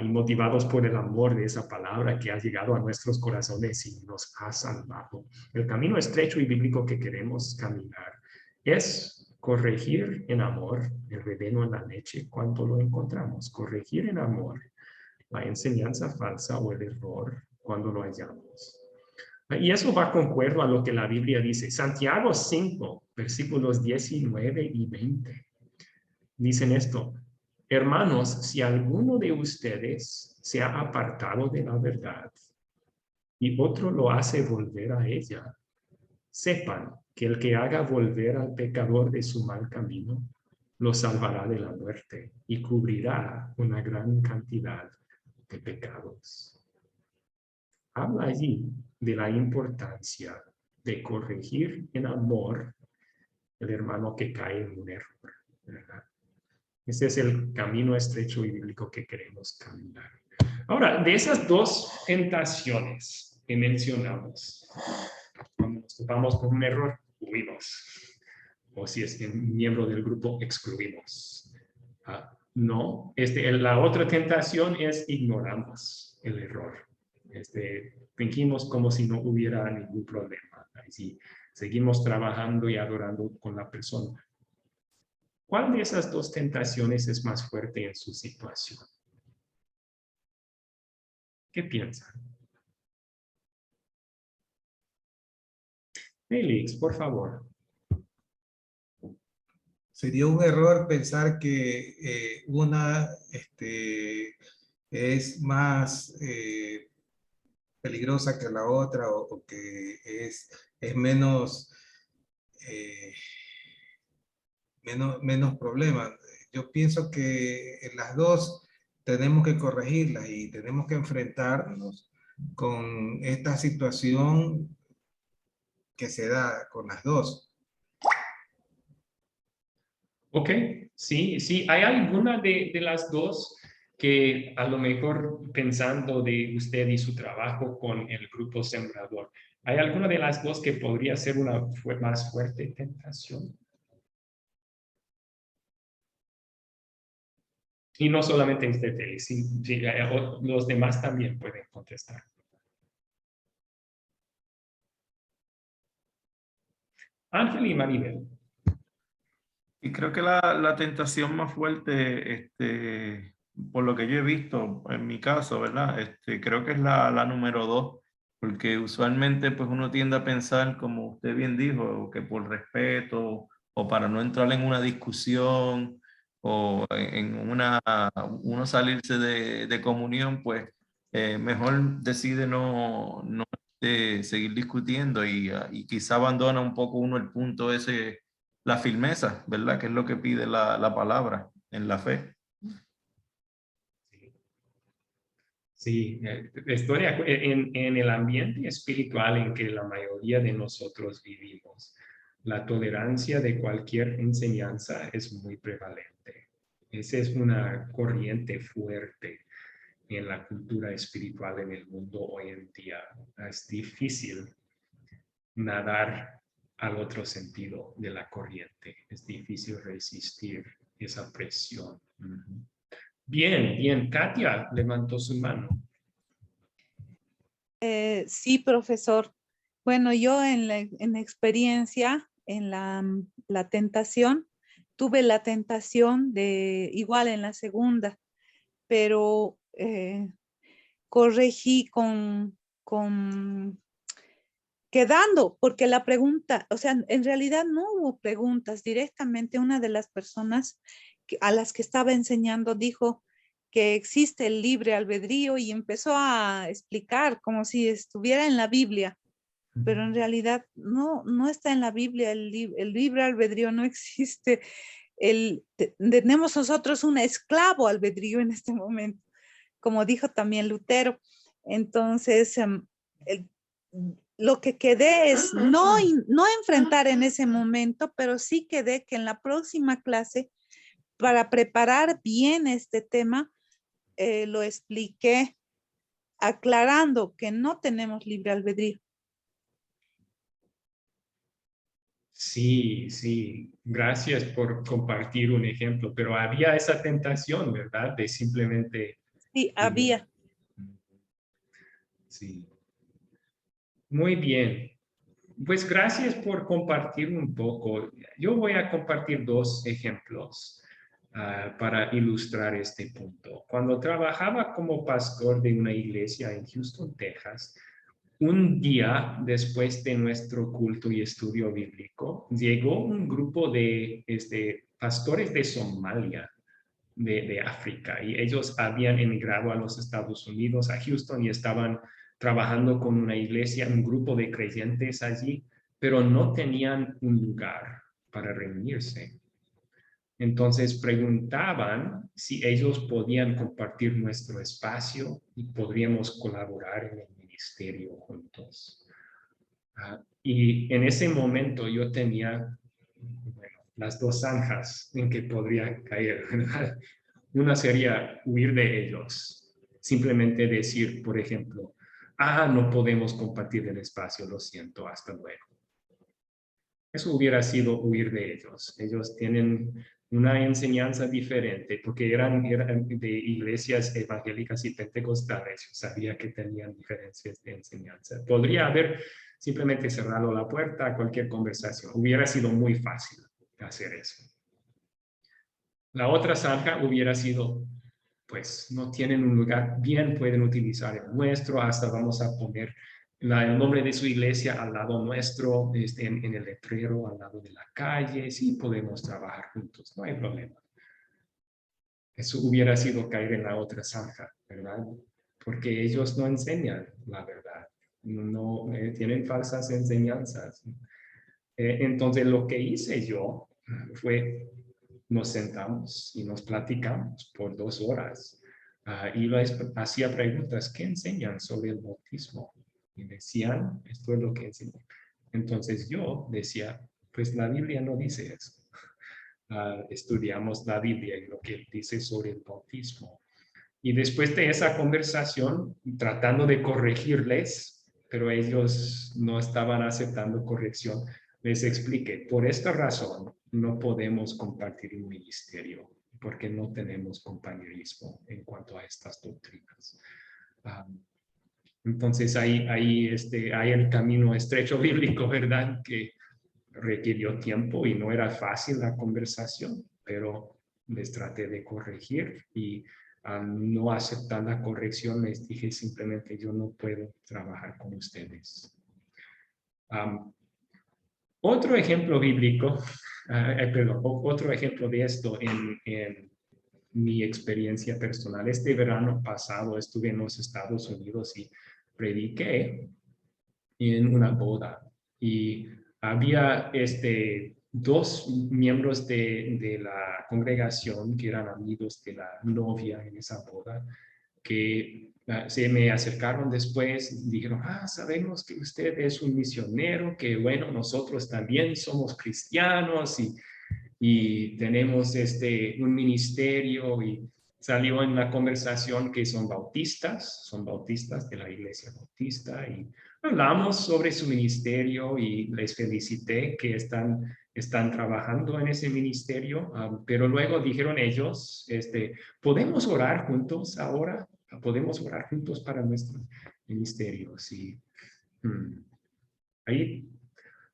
y motivados por el amor de esa palabra que ha llegado a nuestros corazones y nos ha salvado. El camino estrecho y bíblico que queremos caminar es corregir en amor el veneno en la leche cuando lo encontramos, corregir en amor la enseñanza falsa o el error cuando lo hallamos. Y eso va concuerdo a lo que la Biblia dice. Santiago 5, versículos 19 y 20. Dicen esto: hermanos, si alguno de ustedes se ha apartado de la verdad y otro lo hace volver a ella, sepan que el que haga volver al pecador de su mal camino, lo salvará de la muerte y cubrirá una gran cantidad de pecados. Habla allí de la importancia de corregir en amor el hermano que cae en un error, ¿verdad? Ese es el camino estrecho y bíblico que queremos caminar. Ahora, de esas dos tentaciones que mencionamos, cuando nos topamos con un error, huimos. O si es un miembro del grupo, excluimos. No, la otra tentación es ignoramos el error. Fingimos como si no hubiera ningún problema. Así, seguimos trabajando y adorando con la persona. ¿Cuál de esas dos tentaciones es más fuerte en su situación? ¿Qué piensan? Félix, por favor. Sería un error pensar que una es más peligrosa que la otra o que es menos, menos problema. Yo pienso que en las dos tenemos que corregirlas y tenemos que enfrentarnos con esta situación que se da con las dos. Ok, sí, sí. ¿Hay alguna de las dos que a lo mejor pensando de usted y su trabajo con el grupo Sembrador, hay alguna de las dos que podría ser una más fuerte tentación? Y no solamente usted, Félix, sí, los demás también pueden contestar. Ángel y Maribel. Y creo que la tentación más fuerte, por lo que yo he visto en mi caso, ¿verdad? Creo que es la número 2, porque usualmente pues uno tiende a pensar, como usted bien dijo, que por respeto o para no entrar en una discusión o en uno salirse de comunión, pues mejor decide no seguir discutiendo y quizá abandona un poco uno el punto ese, la firmeza, ¿verdad? Que es lo que pide la palabra en la fe. Sí, estoy en el ambiente espiritual en que la mayoría de nosotros vivimos. La tolerancia de cualquier enseñanza es muy prevalente. Esa es una corriente fuerte en la cultura espiritual en el mundo hoy en día. Es difícil nadar al otro sentido de la corriente. Es difícil resistir esa presión. Bien, bien. Katia levantó su mano. Sí, profesor. Bueno, yo en la experiencia, en la tentación, tuve la tentación de, igual en la segunda, pero corregí quedando, porque la pregunta, o sea, en realidad no hubo preguntas. Directamente una de las personas a las que estaba enseñando dijo que existe el libre albedrío y empezó a explicar como si estuviera en la Biblia, pero en realidad no está en la Biblia, el libre albedrío no existe. Tenemos nosotros un esclavo albedrío en este momento, como dijo también Lutero. Entonces, lo que quedé es no enfrentar en ese momento, pero sí quedé que en la próxima clase, para preparar bien este tema, lo expliqué aclarando que no tenemos libre albedrío. Sí, sí, gracias por compartir un ejemplo, pero había esa tentación, ¿verdad? De simplemente... Sí, había. Sí. Muy bien. Pues gracias por compartir un poco. Yo voy a compartir dos ejemplos para ilustrar este punto. Cuando trabajaba como pastor de una iglesia en Houston, Texas, un día después de nuestro culto y estudio bíblico, llegó un grupo de pastores de Somalia, de África, y ellos habían emigrado a los Estados Unidos, a Houston, y estaban trabajando con una iglesia, un grupo de creyentes allí, pero no tenían un lugar para reunirse. Entonces preguntaban si ellos podían compartir nuestro espacio y podríamos colaborar en el ministerio juntos. Y en ese momento yo tenía las dos zanjas en que podría caer, ¿verdad? Una sería huir de ellos, simplemente decir, por ejemplo, no podemos compartir el espacio, lo siento, hasta luego. Eso hubiera sido huir de ellos. Ellos tienen una enseñanza diferente, porque eran de iglesias evangélicas y pentecostales. Yo sabía que tenían diferencias de enseñanza. Podría haber simplemente cerrado la puerta a cualquier conversación. Hubiera sido muy fácil hacer eso. La otra zanja hubiera sido, pues no tienen un lugar, bien pueden utilizar el nuestro, hasta vamos a poner el nombre de su iglesia al lado nuestro, en el letrero, al lado de la calle, sí podemos trabajar juntos, no hay problema. Eso hubiera sido caer en la otra zanja, ¿verdad? Porque ellos no enseñan la verdad, no tienen falsas enseñanzas. Entonces lo que hice yo fue, nos sentamos y nos platicamos por 2 horas. Y les hacía preguntas, ¿qué enseñan sobre el bautismo? Y decían, esto es lo que enseñan. Entonces yo decía, pues la Biblia no dice eso. Estudiamos la Biblia y lo que dice sobre el bautismo. Y después de esa conversación, tratando de corregirles, pero ellos no estaban aceptando corrección, les expliqué, por esta razón no podemos compartir un ministerio, porque no tenemos compañerismo en cuanto a estas doctrinas. Entonces ahí hay el camino estrecho bíblico, ¿verdad? Que requirió tiempo y no era fácil la conversación, pero les traté de corregir y al no aceptar la corrección les dije simplemente yo no puedo trabajar con ustedes. Otro ejemplo bíblico, otro ejemplo de esto en mi experiencia personal. Este verano pasado estuve en los Estados Unidos y prediqué en una boda y había 2 miembros de la congregación que eran amigos de la novia en esa boda, que se me acercaron después, dijeron, sabemos que usted es un misionero, que bueno, nosotros también somos cristianos y tenemos un ministerio, y salió en la conversación que son bautistas de la iglesia bautista, y hablamos sobre su ministerio y les felicité que están trabajando en ese ministerio, pero luego dijeron ellos, ¿podemos orar juntos ahora? ¿Podemos orar juntos para nuestro ministerio? Sí. Ahí,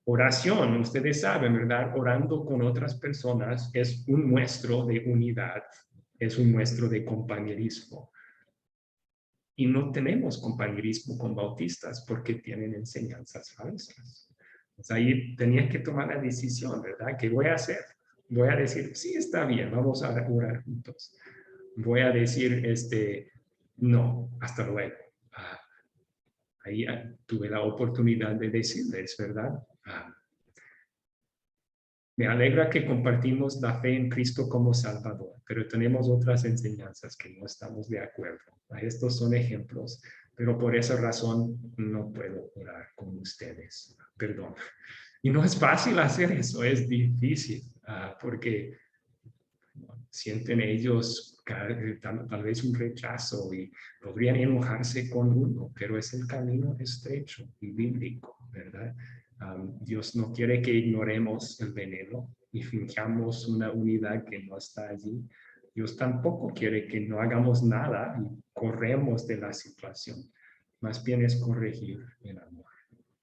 oración, ustedes saben, ¿verdad? Orando con otras personas es un muestro de unidad, es un muestro de compañerismo. Y no tenemos compañerismo con bautistas porque tienen enseñanzas falsas. Pues ahí tenía que tomar la decisión, ¿verdad? ¿Qué voy a hacer? Voy a decir, sí, está bien, vamos a orar juntos. voy a decir, no, hasta luego. Ahí tuve la oportunidad de decirles, ¿verdad? Me alegra que compartimos la fe en Cristo como Salvador, pero tenemos otras enseñanzas que no estamos de acuerdo. Estos son ejemplos, pero por esa razón no puedo orar con ustedes. Perdón. Y no es fácil hacer eso, es difícil, porque sienten ellos tal vez un rechazo y podrían enojarse con uno, pero es el camino estrecho y bíblico, ¿verdad? Dios no quiere que ignoremos el veneno y fingamos una unidad que no está allí. Dios tampoco quiere que no hagamos nada y corremos de la situación. Más bien es corregir el amor.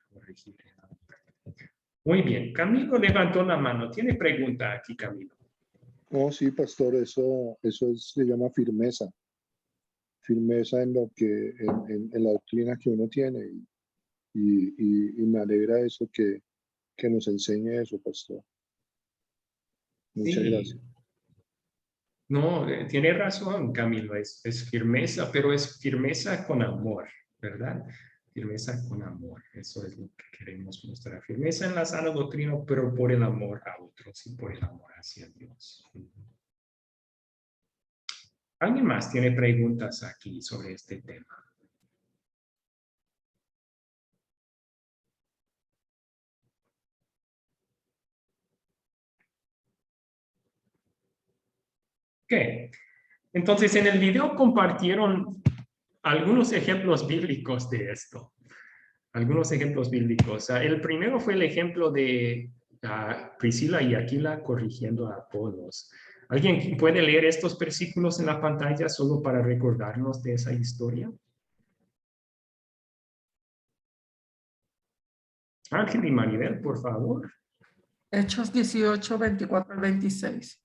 Corregir el amor. Muy bien, Camilo levantó la mano. ¿Tiene pregunta aquí, Camilo? No, sí, pastor, se llama firmeza. Firmeza en lo que, en la doctrina que uno tiene. Y me alegra eso que nos enseñe eso, pastor. Muchas gracias. No, tiene razón, Camilo, es firmeza, pero es firmeza con amor, ¿verdad? Firmeza con amor, eso es lo que queremos mostrar. Firmeza en la sana doctrina, pero por el amor a otros y por el amor hacia Dios. ¿Alguien más tiene preguntas aquí sobre este tema? Ok, entonces en el video compartieron algunos ejemplos bíblicos de esto. Algunos ejemplos bíblicos. El primero fue el ejemplo de Priscila y Aquila corrigiendo a Apolos. ¿Alguien puede leer estos versículos en la pantalla solo para recordarnos de esa historia? Ángel y Maribel, por favor. Hechos 18, 24 al 26.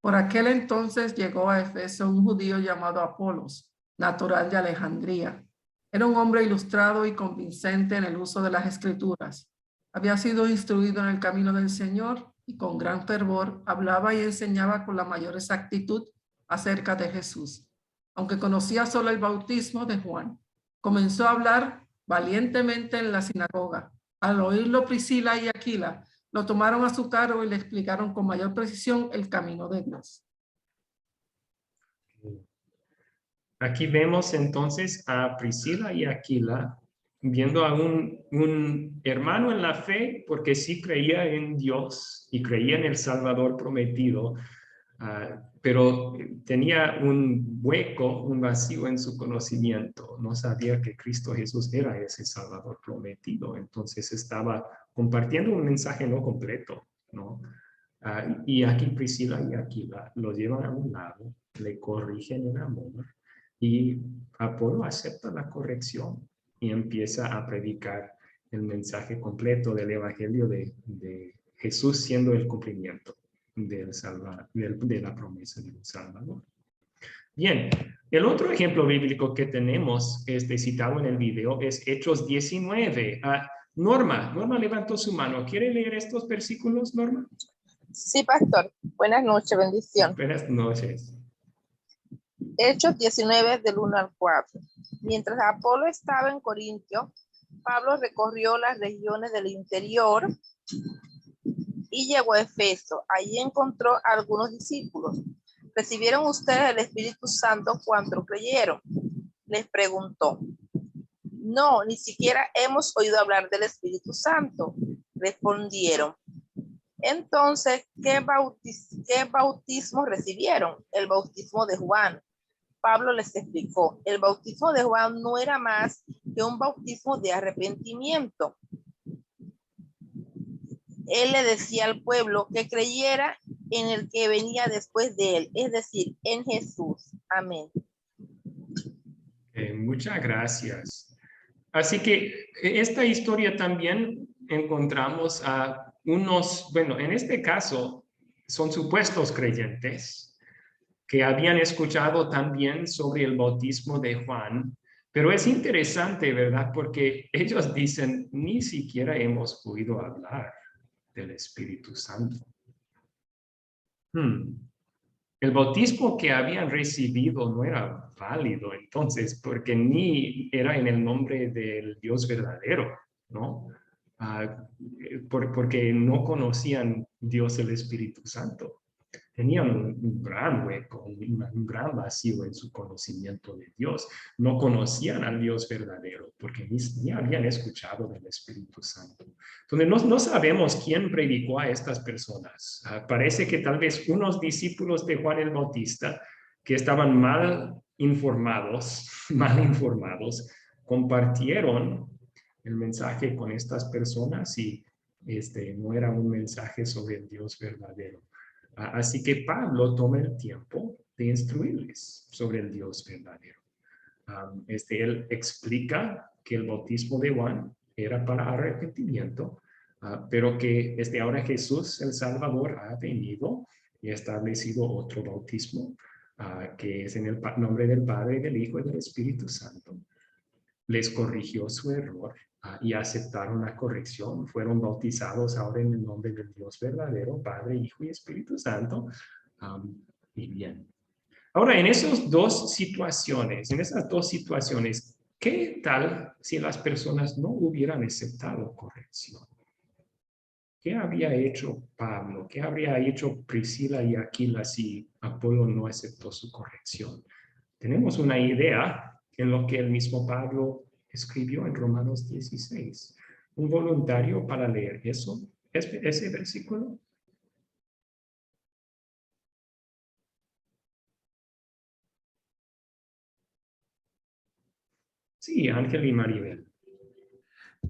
Por aquel entonces llegó a Efeso un judío llamado Apolos, natural de Alejandría. Era un hombre ilustrado y convincente en el uso de las escrituras. Había sido instruido en el camino del Señor y con gran fervor hablaba y enseñaba con la mayor exactitud acerca de Jesús. Aunque conocía solo el bautismo de Juan, comenzó a hablar valientemente en la sinagoga. Al oírlo Priscila y Aquila, lo tomaron a su cargo y le explicaron con mayor precisión el camino de Dios. Aquí vemos entonces a Priscila y Aquila viendo a un hermano en la fe porque sí creía en Dios y creía en el Salvador prometido, pero tenía un hueco, un vacío en su conocimiento. No sabía que Cristo Jesús era ese Salvador prometido. Entonces estaba compartiendo un mensaje no completo, ¿no? Y aquí Priscila y Aquila lo llevan a un lado, le corrigen en amor y Apolo acepta la corrección y empieza a predicar el mensaje completo del Evangelio de Jesús siendo el cumplimiento de la promesa de un Salvador. Bien, el otro ejemplo bíblico que tenemos citado en el video es Hechos 19. Norma levantó su mano. ¿Quiere leer estos versículos, Norma? Sí, pastor. Buenas noches, bendición. Buenas noches. Hechos 19 del 1 al 4. Mientras Apolo estaba en Corintio, Pablo recorrió las regiones del interior y llegó a Efeso. Allí encontró a algunos discípulos. ¿Recibieron ustedes el Espíritu Santo cuando creyeron? Les preguntó. No, ni siquiera hemos oído hablar del Espíritu Santo. Respondieron. Entonces, ¿qué bautismo recibieron? El bautismo de Juan. Pablo les explicó, el bautismo de Juan no era más que un bautismo de arrepentimiento. Él le decía al pueblo que creyera en el que venía después de él, es decir, en Jesús. Amén. Muchas gracias. Así que esta historia también encontramos a unos, bueno, en este caso son supuestos creyentes que habían escuchado también sobre el bautismo de Juan, pero es interesante, ¿verdad? Porque ellos dicen, ni siquiera hemos oído hablar del Espíritu Santo. el bautismo que habían recibido no era válido entonces, porque ni era en el nombre del Dios verdadero, ¿no? Porque no conocían Dios el Espíritu Santo. Tenían un gran hueco, un gran vacío en su conocimiento de Dios. No conocían al Dios verdadero porque ni habían escuchado del Espíritu Santo. Entonces, no sabemos quién predicó a estas personas. Parece que tal vez unos discípulos de Juan el Bautista que estaban mal informados, compartieron el mensaje con estas personas y no era un mensaje sobre el Dios verdadero. Así que Pablo toma el tiempo de instruirles sobre el Dios verdadero. Él explica que el bautismo de Juan era para arrepentimiento, pero que desde ahora Jesús el Salvador ha venido y ha establecido otro bautismo, que es en el nombre del Padre, del Hijo y del Espíritu Santo. Les corrigió su error y aceptaron la corrección. Fueron bautizados ahora en el nombre del Dios verdadero, Padre, Hijo y Espíritu Santo. Y bien. Ahora, en esas dos situaciones, ¿qué tal si las personas no hubieran aceptado corrección? ¿Qué habría hecho Pablo? ¿Qué habría hecho Priscila y Aquila si Apolo no aceptó su corrección? Tenemos una idea en lo que el mismo Pablo escribió en Romanos 16. Un voluntario para leer eso, ese versículo. Sí, Ángel y Maribel.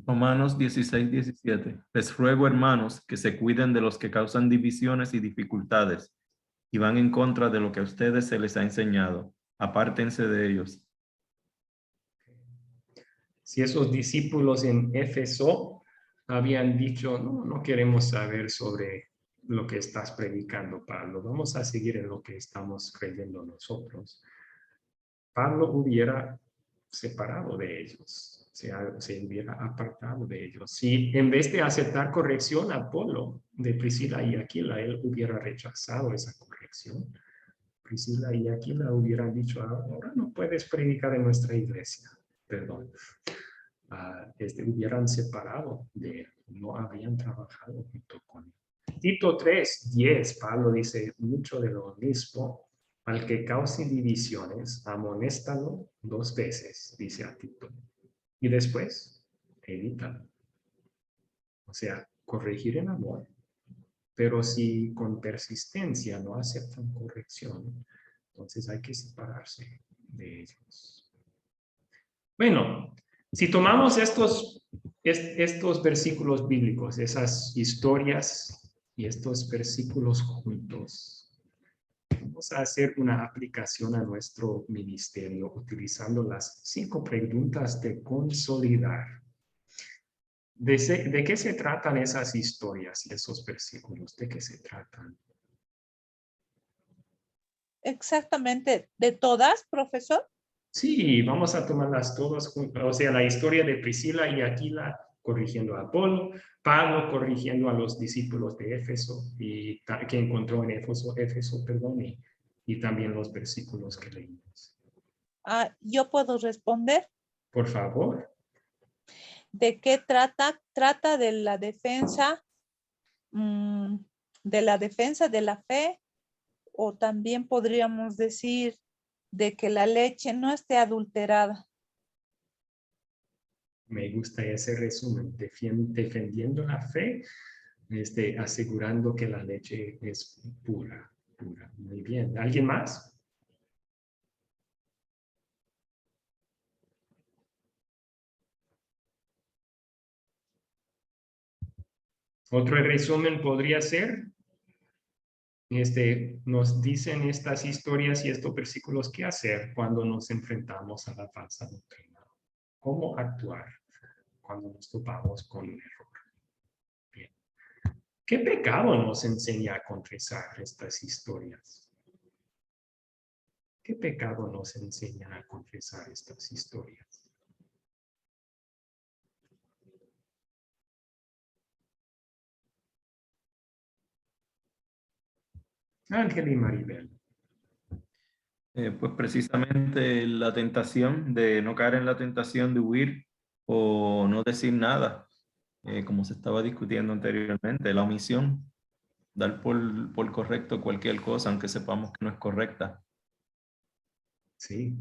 Romanos 16, 17. Les ruego, hermanos, que se cuiden de los que causan divisiones y dificultades y van en contra de lo que a ustedes se les ha enseñado. Apártense de ellos. Si esos discípulos en Éfeso habían dicho, no queremos saber sobre lo que estás predicando, Pablo, vamos a seguir en lo que estamos creyendo nosotros. Pablo hubiera separado de ellos, se hubiera apartado de ellos. Si en vez de aceptar corrección a Apolo de Priscila y Aquila, él hubiera rechazado esa corrección, Priscila y Aquila hubieran dicho, ahora no puedes predicar en nuestra iglesia, perdón. Hubieran separado de él, no habían trabajado junto con él. Tito 3:10, Pablo dice mucho de lo mismo. Al que cause divisiones, amonéstalo 2 veces, dice a Tito. Y después, evítalo. O sea, corregir en amor. Pero si con persistencia no aceptan corrección, entonces hay que separarse de ellos. Bueno, si tomamos estos versículos bíblicos, esas historias y estos versículos juntos, vamos a hacer una aplicación a nuestro ministerio utilizando las 5 preguntas de consolidar. ¿De qué se tratan esas historias y esos versículos? ¿De qué se tratan? Exactamente. ¿De todas, profesor? Sí, vamos a tomarlas todas juntas. O sea, la historia de Priscila y Aquila corrigiendo a Apolo, Pablo corrigiendo a los discípulos de Éfeso y que encontró en Éfeso, y también los versículos que leímos. ¿Yo puedo responder? Por favor. ¿De qué trata? Trata de la defensa, de la fe, o también podríamos decir de que la leche no esté adulterada. Me gusta ese resumen, defendiendo la fe, asegurando que la leche es pura. Muy bien. ¿Alguien más? Otro resumen podría ser, nos dicen estas historias y estos versículos qué hacer cuando nos enfrentamos a la falsa doctrina. ¿Cómo actuar cuando nos topamos con un error? Bien. ¿Qué pecado nos enseña a confesar estas historias? ¿Qué pecado nos enseña a confesar estas historias? Ángel y Maribel. Pues precisamente la tentación de no caer en la tentación de huir o no decir nada, como se estaba discutiendo anteriormente, la omisión, dar por correcto cualquier cosa, aunque sepamos que no es correcta. Sí,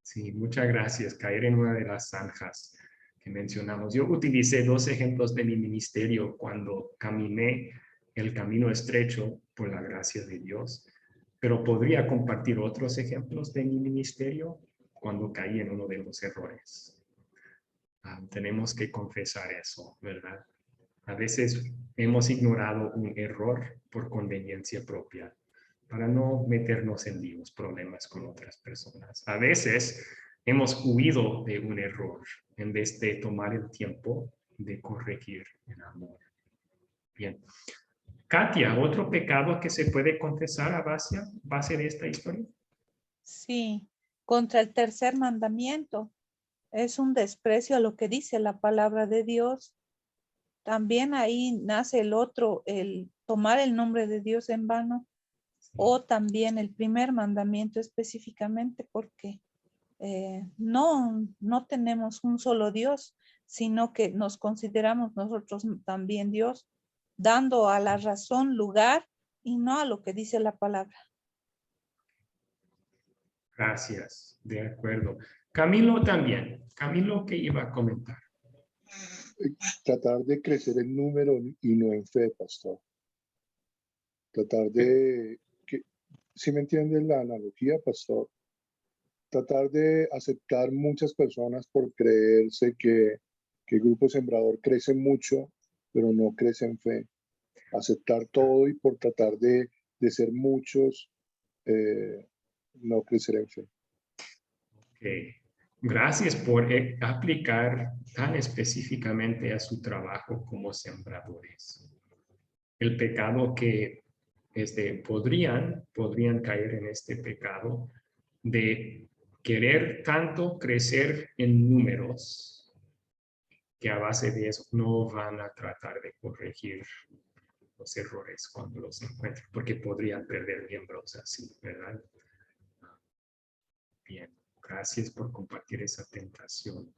sí, muchas gracias. Caer en una de las zanjas que mencionamos. Yo utilicé 2 ejemplos de mi ministerio cuando caminé el camino estrecho por la gracia de Dios, pero podría compartir otros ejemplos de mi ministerio cuando caí en uno de los errores. Tenemos que confesar eso, ¿verdad? A veces hemos ignorado un error por conveniencia propia para no meternos en líos, problemas con otras personas. A veces hemos huido de un error en vez de tomar el tiempo de corregir en amor. Bien. Katia, ¿otro pecado que se puede confesar a base de esta historia? Sí, contra el tercer mandamiento. Es un desprecio a lo que dice la palabra de Dios. También ahí nace el otro, el tomar el nombre de Dios en vano, o también el primer mandamiento específicamente, porque no tenemos un solo Dios, sino que nos consideramos nosotros también Dios, dando a la razón lugar y no a lo que dice la palabra. Gracias, de acuerdo. Camilo también. Camilo, ¿qué iba a comentar? Tratar de crecer en número y no en fe, pastor. Tratar de, ¿sí me entienden la analogía, pastor? Tratar de aceptar muchas personas por creerse que el Grupo Sembrador crece mucho, pero no crece en fe. Aceptar todo y por tratar de ser muchos, no crecer en fe. Okay. Gracias por aplicar tan específicamente a su trabajo como sembradores. El pecado que podrían caer en este pecado de querer tanto crecer en números que a base de eso no van a tratar de corregir los errores cuando los encuentren, porque podrían perder miembros así, ¿verdad? Bien, gracias por compartir esa tentación.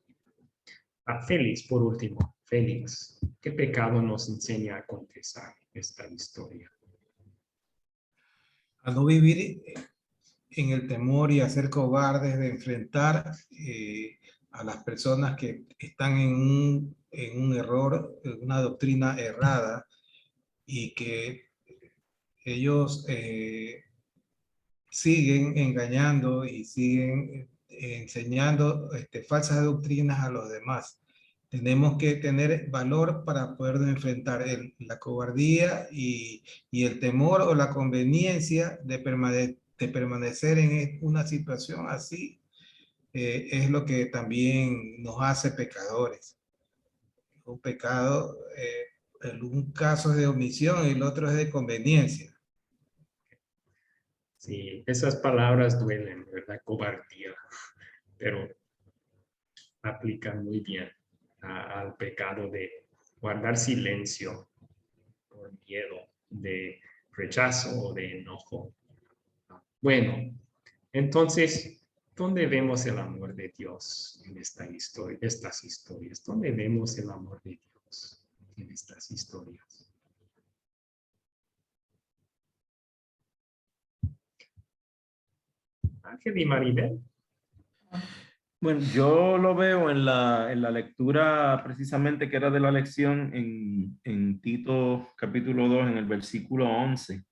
Félix, por último. Félix, ¿qué pecado nos enseña a confesar esta historia? A no vivir en el temor y a ser cobardes de enfrentar a las personas que están en un error, en una doctrina errada, y que ellos siguen engañando y siguen enseñando falsas doctrinas a los demás. Tenemos que tener valor para poder enfrentar la cobardía y el temor o la conveniencia de permanecer en una situación así. Es lo que también nos hace pecadores. Un pecado, un caso es de omisión y el otro es de conveniencia. Sí, esas palabras duelen, ¿verdad? Cobardía, pero aplican muy bien al pecado de guardar silencio por miedo, de rechazo o de enojo. Bueno, entonces, ¿dónde vemos el amor de Dios en estas historias? ¿Dónde vemos el amor de Dios en estas historias? Ángel y Maribel. Bueno, yo lo veo en la lectura precisamente que era de la lección en Tito capítulo 2, en el versículo 11,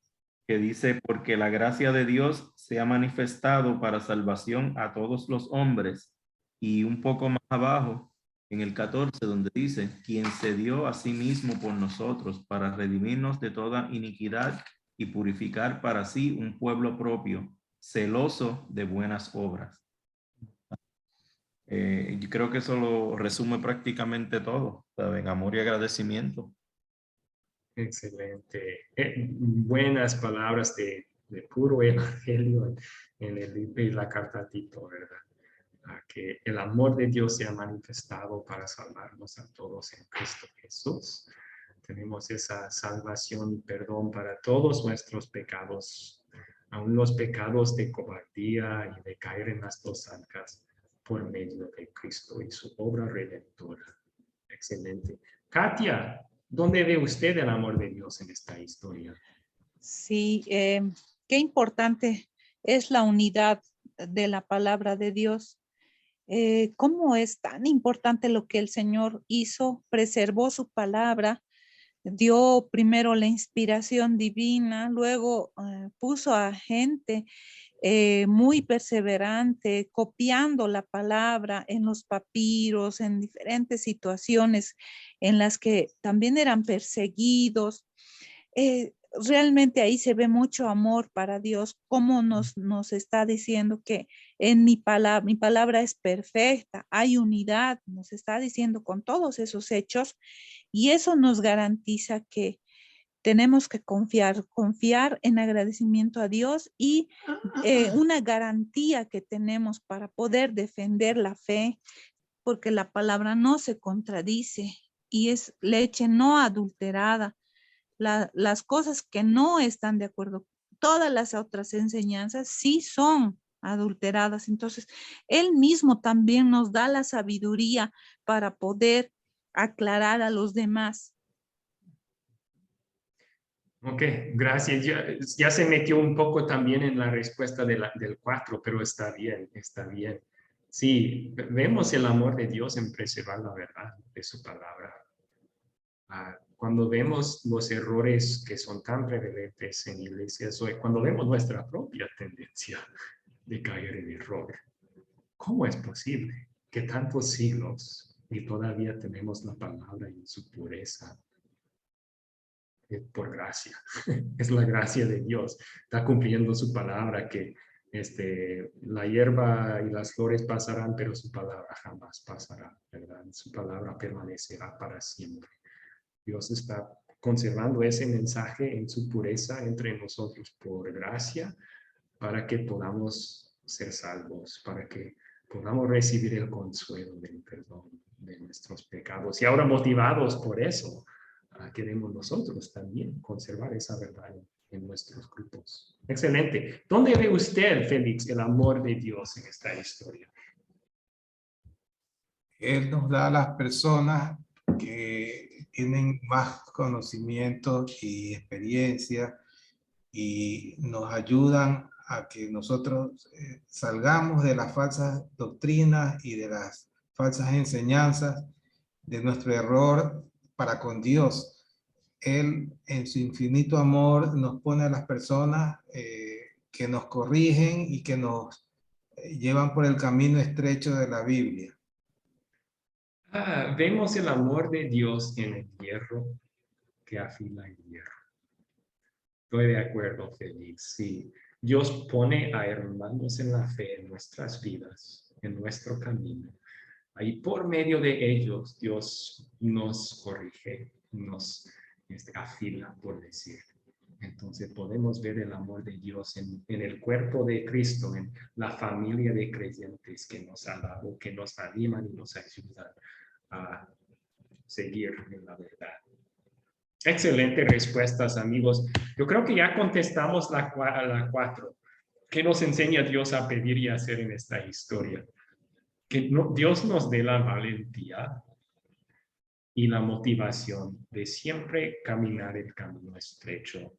que dice, porque la gracia de Dios se ha manifestado para salvación a todos los hombres. Y un poco más abajo, en el 14, donde dice, quien se dio a sí mismo por nosotros para redimirnos de toda iniquidad y purificar para sí un pueblo propio, celoso de buenas obras. Yo creo que eso lo resume prácticamente todo, ¿saben? Amor y agradecimiento. Excelente. Buenas palabras de puro evangelio en la carta a Tito, ¿verdad? Que el amor de Dios se ha manifestado para salvarnos a todos en Cristo Jesús. Tenemos esa salvación y perdón para todos nuestros pecados aún los pecados de cobardía y de caer en las dos zancas por medio de Cristo y su obra redentora. Excelente. Katia, ¿dónde ve usted el amor de Dios en esta historia? Sí, qué importante es la unidad de la palabra de Dios. Cómo es tan importante lo que el Señor hizo, preservó su palabra, dio primero la inspiración divina, luego puso a gente muy perseverante, copiando la palabra en los papiros, en diferentes situaciones en las que también eran perseguidos. Realmente ahí se ve mucho amor para Dios, como nos está diciendo que en mi palabra es perfecta, hay unidad, nos está diciendo con todos esos hechos, y eso nos garantiza que tenemos que confiar en agradecimiento a Dios y una garantía que tenemos para poder defender la fe, porque la palabra no se contradice y es leche no adulterada. Las cosas que no están de acuerdo, todas las otras enseñanzas sí son adulteradas. Entonces, Él mismo también nos da la sabiduría para poder aclarar a los demás. Ok, gracias. Ya se metió un poco también en la respuesta del 4, pero está bien, está bien. Sí, vemos el amor de Dios en preservar la verdad de su palabra. Cuando vemos los errores que son tan prevalentes en iglesias hoy, cuando vemos nuestra propia tendencia de caer en error, ¿cómo es posible que tantos siglos y todavía tenemos la palabra en su pureza? Por gracia, es la gracia de Dios, está cumpliendo su palabra que la hierba y las flores pasarán, pero su palabra jamás pasará, ¿verdad? Su palabra permanecerá para siempre. Dios está conservando ese mensaje en su pureza entre nosotros por gracia, para que podamos ser salvos, para que podamos recibir el consuelo del perdón de nuestros pecados. Y ahora motivados por eso, queremos nosotros también conservar esa verdad en nuestros grupos. Excelente. ¿Dónde ve usted, Félix, el amor de Dios en esta historia? Él nos da a las personas que tienen más conocimiento y experiencia y nos ayudan a que nosotros salgamos de las falsas doctrinas y de las falsas enseñanzas, de nuestro error para con Dios. Él, en su infinito amor, nos pone a las personas que nos corrigen y que nos llevan por el camino estrecho de la Biblia. Vemos el amor de Dios en el hierro que afila el hierro. Estoy de acuerdo, Félix. Sí, Dios pone a hermanos en la fe en nuestras vidas, en nuestro camino. Ahí por medio de ellos, Dios nos corrige, nos afila, por decir. Entonces podemos ver el amor de Dios en el cuerpo de Cristo, en la familia de creyentes que nos han dado, que nos animan y nos ayudan a seguir en la verdad. Excelentes respuestas, amigos. Yo creo que ya contestamos la 4. ¿Qué nos enseña Dios a pedir y hacer en esta historia? Que Dios nos dé la valentía y la motivación de siempre caminar el camino estrecho,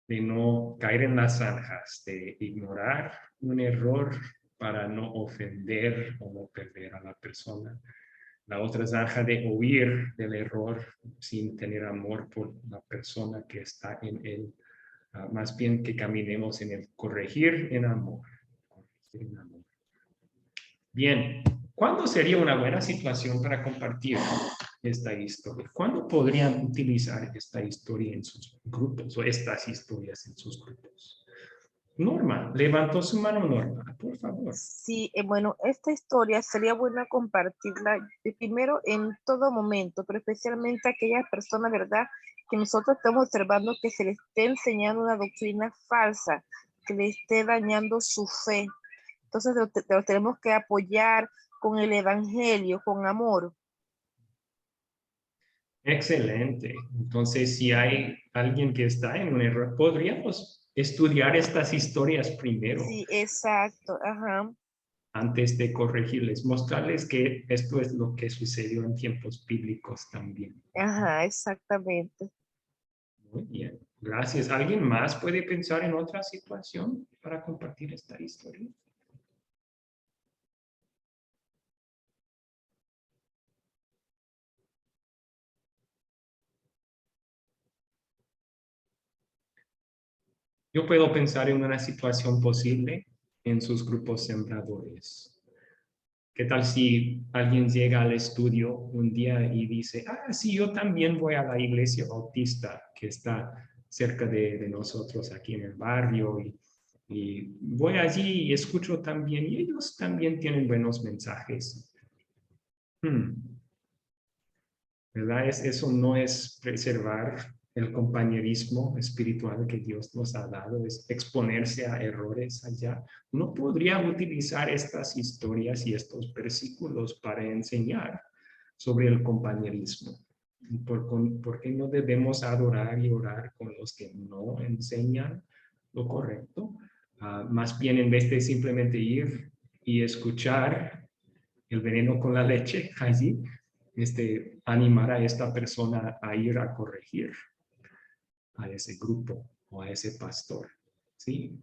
de no caer en las zanjas, de ignorar un error para no ofender o no perder a la persona. La otra zanja de huir del error sin tener amor por la persona que está en él. Más bien que caminemos en el corregir en amor. Corregir en amor. Bien, ¿cuándo sería una buena situación para compartir esta historia? ¿Cuándo podrían utilizar esta historia en sus grupos o estas historias en sus grupos? Norma, levantó su mano Norma, por favor. Sí, bueno, esta historia sería buena compartirla primero en todo momento, pero especialmente a aquellas personas, ¿verdad? Que nosotros estamos observando que se les esté enseñando una doctrina falsa, que le esté dañando su fe. Entonces lo tenemos que apoyar con el evangelio, con amor. Excelente. Entonces, si hay alguien que está en un error, podríamos estudiar estas historias primero. Sí, exacto. Ajá. Antes de corregirles, mostrarles que esto es lo que sucedió en tiempos bíblicos también. Ajá, exactamente. Muy bien, gracias. ¿Alguien más puede pensar en otra situación para compartir esta historia? Yo puedo pensar en una situación posible en sus grupos sembradores. ¿Qué tal si alguien llega al estudio un día y dice, sí, yo también voy a la iglesia bautista que está cerca de nosotros aquí en el barrio y voy allí y escucho también, y ellos también tienen buenos mensajes. ¿Verdad? Eso no es preservar el compañerismo espiritual que Dios nos ha dado, es exponerse a errores allá. Uno podría utilizar estas historias y estos versículos para enseñar sobre el compañerismo. ¿Por qué no debemos adorar y orar con los que no enseñan lo correcto? Más bien, en vez de simplemente ir y escuchar el veneno con la leche allí, animar a esta persona a ir a corregir a ese grupo o a ese pastor. ¿Sí?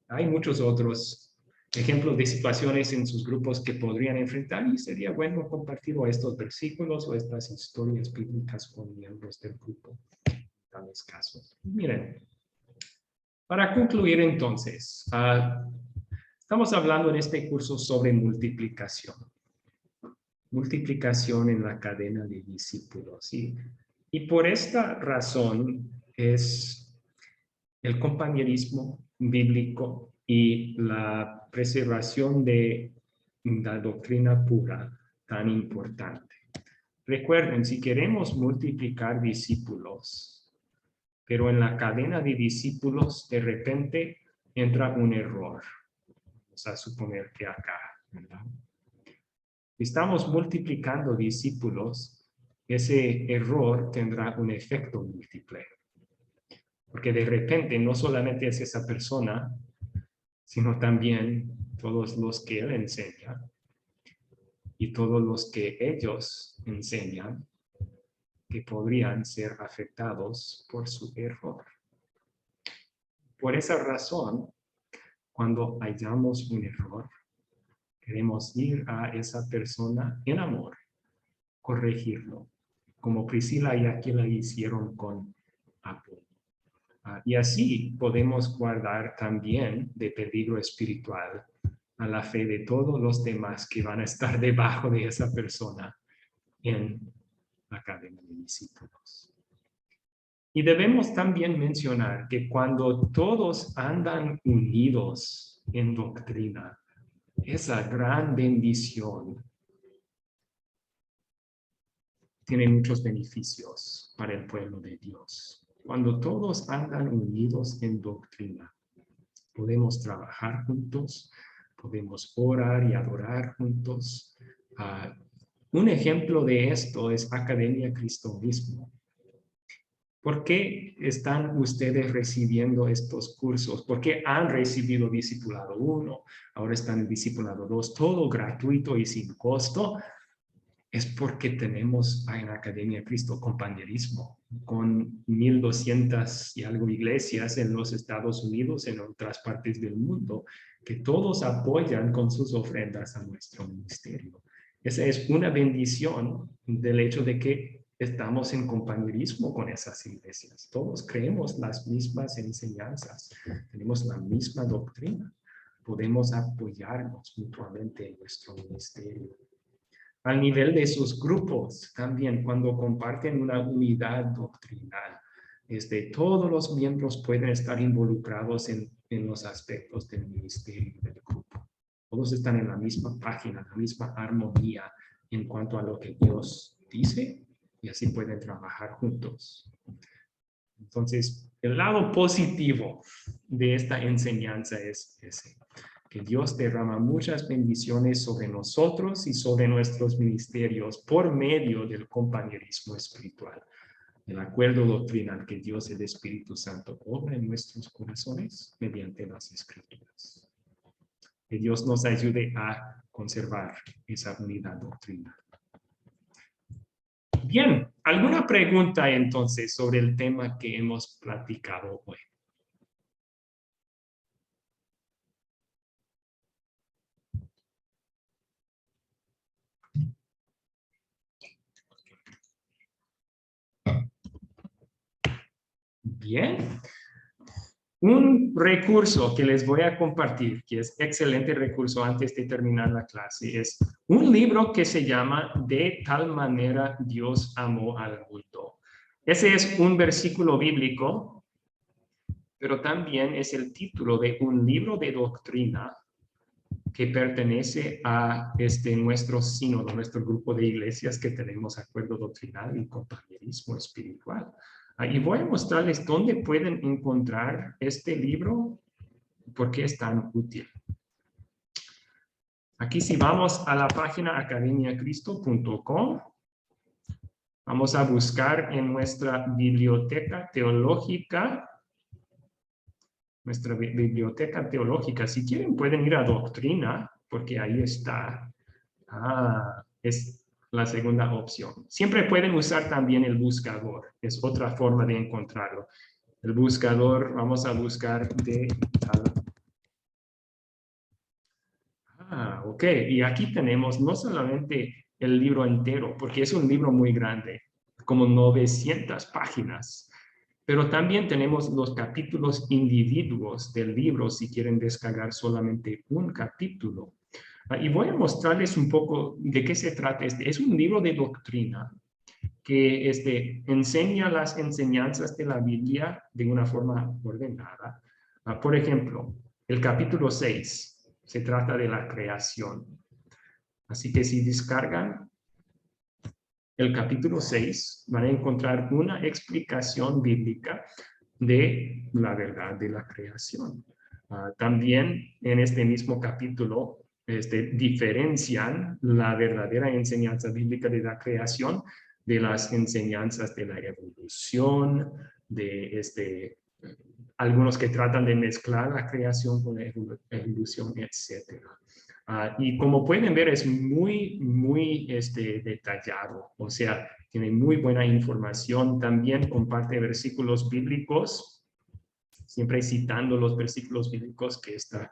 Hay muchos otros ejemplos de situaciones en sus grupos que podrían enfrentar y sería bueno compartir estos versículos o estas historias bíblicas con miembros del grupo en tales casos. Miren, para concluir entonces, estamos hablando en este curso sobre multiplicación. Multiplicación en la cadena de discípulos. ¿Sí? Y por esta razón es el compañerismo bíblico y la preservación de la doctrina pura tan importante. Recuerden, si queremos multiplicar discípulos, pero en la cadena de discípulos de repente entra un error. Vamos a suponer que acá, ¿verdad? Estamos multiplicando discípulos, ese error tendrá un efecto múltiple. Porque de repente no solamente es esa persona, sino también todos los que él enseña y todos los que ellos enseñan que podrían ser afectados por su error. Por esa razón, cuando hallamos un error, queremos ir a esa persona en amor, corregirlo, como Priscila y Aquila hicieron con Apolo. Y así podemos guardar también de peligro espiritual a la fe de todos los demás que van a estar debajo de esa persona en la cadena de discípulos. Y debemos también mencionar que cuando todos andan unidos en doctrina, esa gran bendición tiene muchos beneficios para el pueblo de Dios. Cuando todos andan unidos en doctrina, podemos trabajar juntos, podemos orar y adorar juntos. Un ejemplo de esto es Academia Cristo Mismo. ¿Por qué están ustedes recibiendo estos cursos? ¿Por qué han recibido Discipulado 1? Ahora están en Discipulado 2, todo gratuito y sin costo. Es porque tenemos en Academia Cristo compañerismo con 1,200 y algo iglesias en los Estados Unidos, en otras partes del mundo, que todos apoyan con sus ofrendas a nuestro ministerio. Esa es una bendición del hecho de que estamos en compañerismo con esas iglesias. Todos creemos las mismas enseñanzas, tenemos la misma doctrina, podemos apoyarnos mutuamente en nuestro ministerio. Al nivel de sus grupos, también cuando comparten una unidad doctrinal, todos los miembros pueden estar involucrados en los aspectos del ministerio del grupo. Todos están en la misma página, la misma armonía en cuanto a lo que Dios dice y así pueden trabajar juntos. Entonces, el lado positivo de esta enseñanza es ese, que Dios derrama muchas bendiciones sobre nosotros y sobre nuestros ministerios por medio del compañerismo espiritual. El acuerdo doctrinal que Dios, el Espíritu Santo, obra en nuestros corazones mediante las Escrituras. Que Dios nos ayude a conservar esa unidad doctrinal. Bien, ¿alguna pregunta entonces sobre el tema que hemos platicado hoy? Bien. Un recurso que les voy a compartir, que es excelente recurso antes de terminar la clase, es un libro que se llama De tal manera Dios amó al mundo. Ese es un versículo bíblico, pero también es el título de un libro de doctrina que pertenece a nuestro sínodo, nuestro grupo de iglesias que tenemos acuerdo doctrinal y compañerismo espiritual. Y voy a mostrarles dónde pueden encontrar este libro, por qué es tan útil. Aquí si vamos a la página academiacristo.com, vamos a buscar en nuestra biblioteca teológica. Si quieren pueden ir a doctrina, porque ahí está. Es la segunda opción. Siempre pueden usar también el buscador. Es otra forma de encontrarlo. El buscador, vamos a buscar de tal. Ok. Y aquí tenemos no solamente el libro entero, porque es un libro muy grande, como 900 páginas. Pero también tenemos los capítulos individuos del libro si quieren descargar solamente un capítulo. Y voy a mostrarles un poco de qué se trata. Es un libro de doctrina que enseña las enseñanzas de la Biblia de una forma ordenada. Por ejemplo, el capítulo 6 se trata de la creación. Así que si descargan el capítulo 6, van a encontrar una explicación bíblica de la verdad de la creación. También en este mismo capítulo diferencian la verdadera enseñanza bíblica de la creación de las enseñanzas de la evolución, de algunos que tratan de mezclar la creación con la evolución, etc. Y como pueden ver, es muy detallado, o sea, tiene muy buena información. También comparte versículos bíblicos, siempre citando los versículos bíblicos que está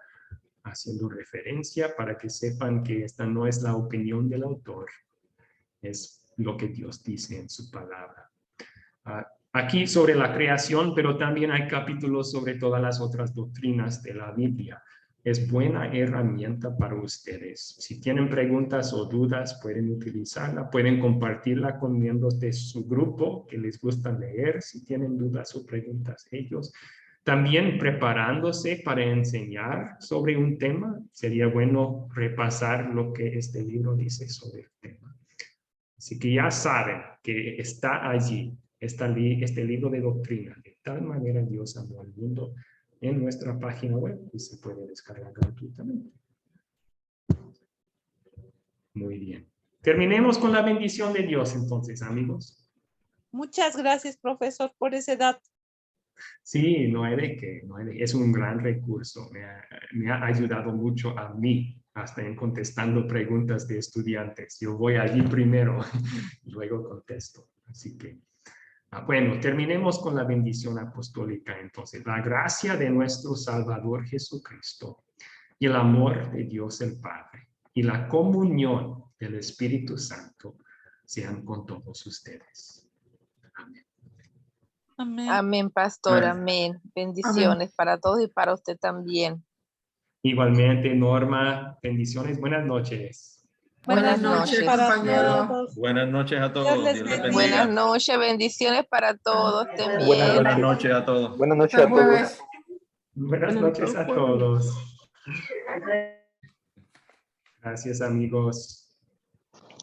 haciendo referencia para que sepan que esta no es la opinión del autor, es lo que Dios dice en su palabra. Aquí sobre la creación, pero también hay capítulos sobre todas las otras doctrinas de la Biblia. Es buena herramienta para ustedes. Si tienen preguntas o dudas, pueden utilizarla, pueden compartirla con miembros de su grupo que les gusta leer, si tienen dudas o preguntas ellos. También preparándose para enseñar sobre un tema, sería bueno repasar lo que este libro dice sobre el tema. Así que ya saben que está allí, este libro de doctrina. De tal manera Dios amó al mundo en nuestra página web y se puede descargar gratuitamente. Muy bien. Terminemos con la bendición de Dios entonces, amigos. Muchas gracias, profesor, por ese dato. Sí, no hay de qué, es un gran recurso. Me ha ayudado mucho a mí, hasta en contestando preguntas de estudiantes. Yo voy allí primero y luego contesto. Así que, bueno, terminemos con la bendición apostólica entonces. La gracia de nuestro Salvador Jesucristo y el amor de Dios el Padre y la comunión del Espíritu Santo sean con todos ustedes. Amén. Amén. Amén, pastor, amén. Bendiciones para todos y para usted también. Igualmente, Norma, bendiciones. Buenas noches. Buenas noches, para compañero. todos. Buenas noches a todos. Dios les Dios les bendiga. Buenas bendiga. noches, bendiciones para todos. Estén bien. Buenas noches a todos. Buenas noches Hasta a todos. jueves. Buenas noches a todos. Gracias, amigos.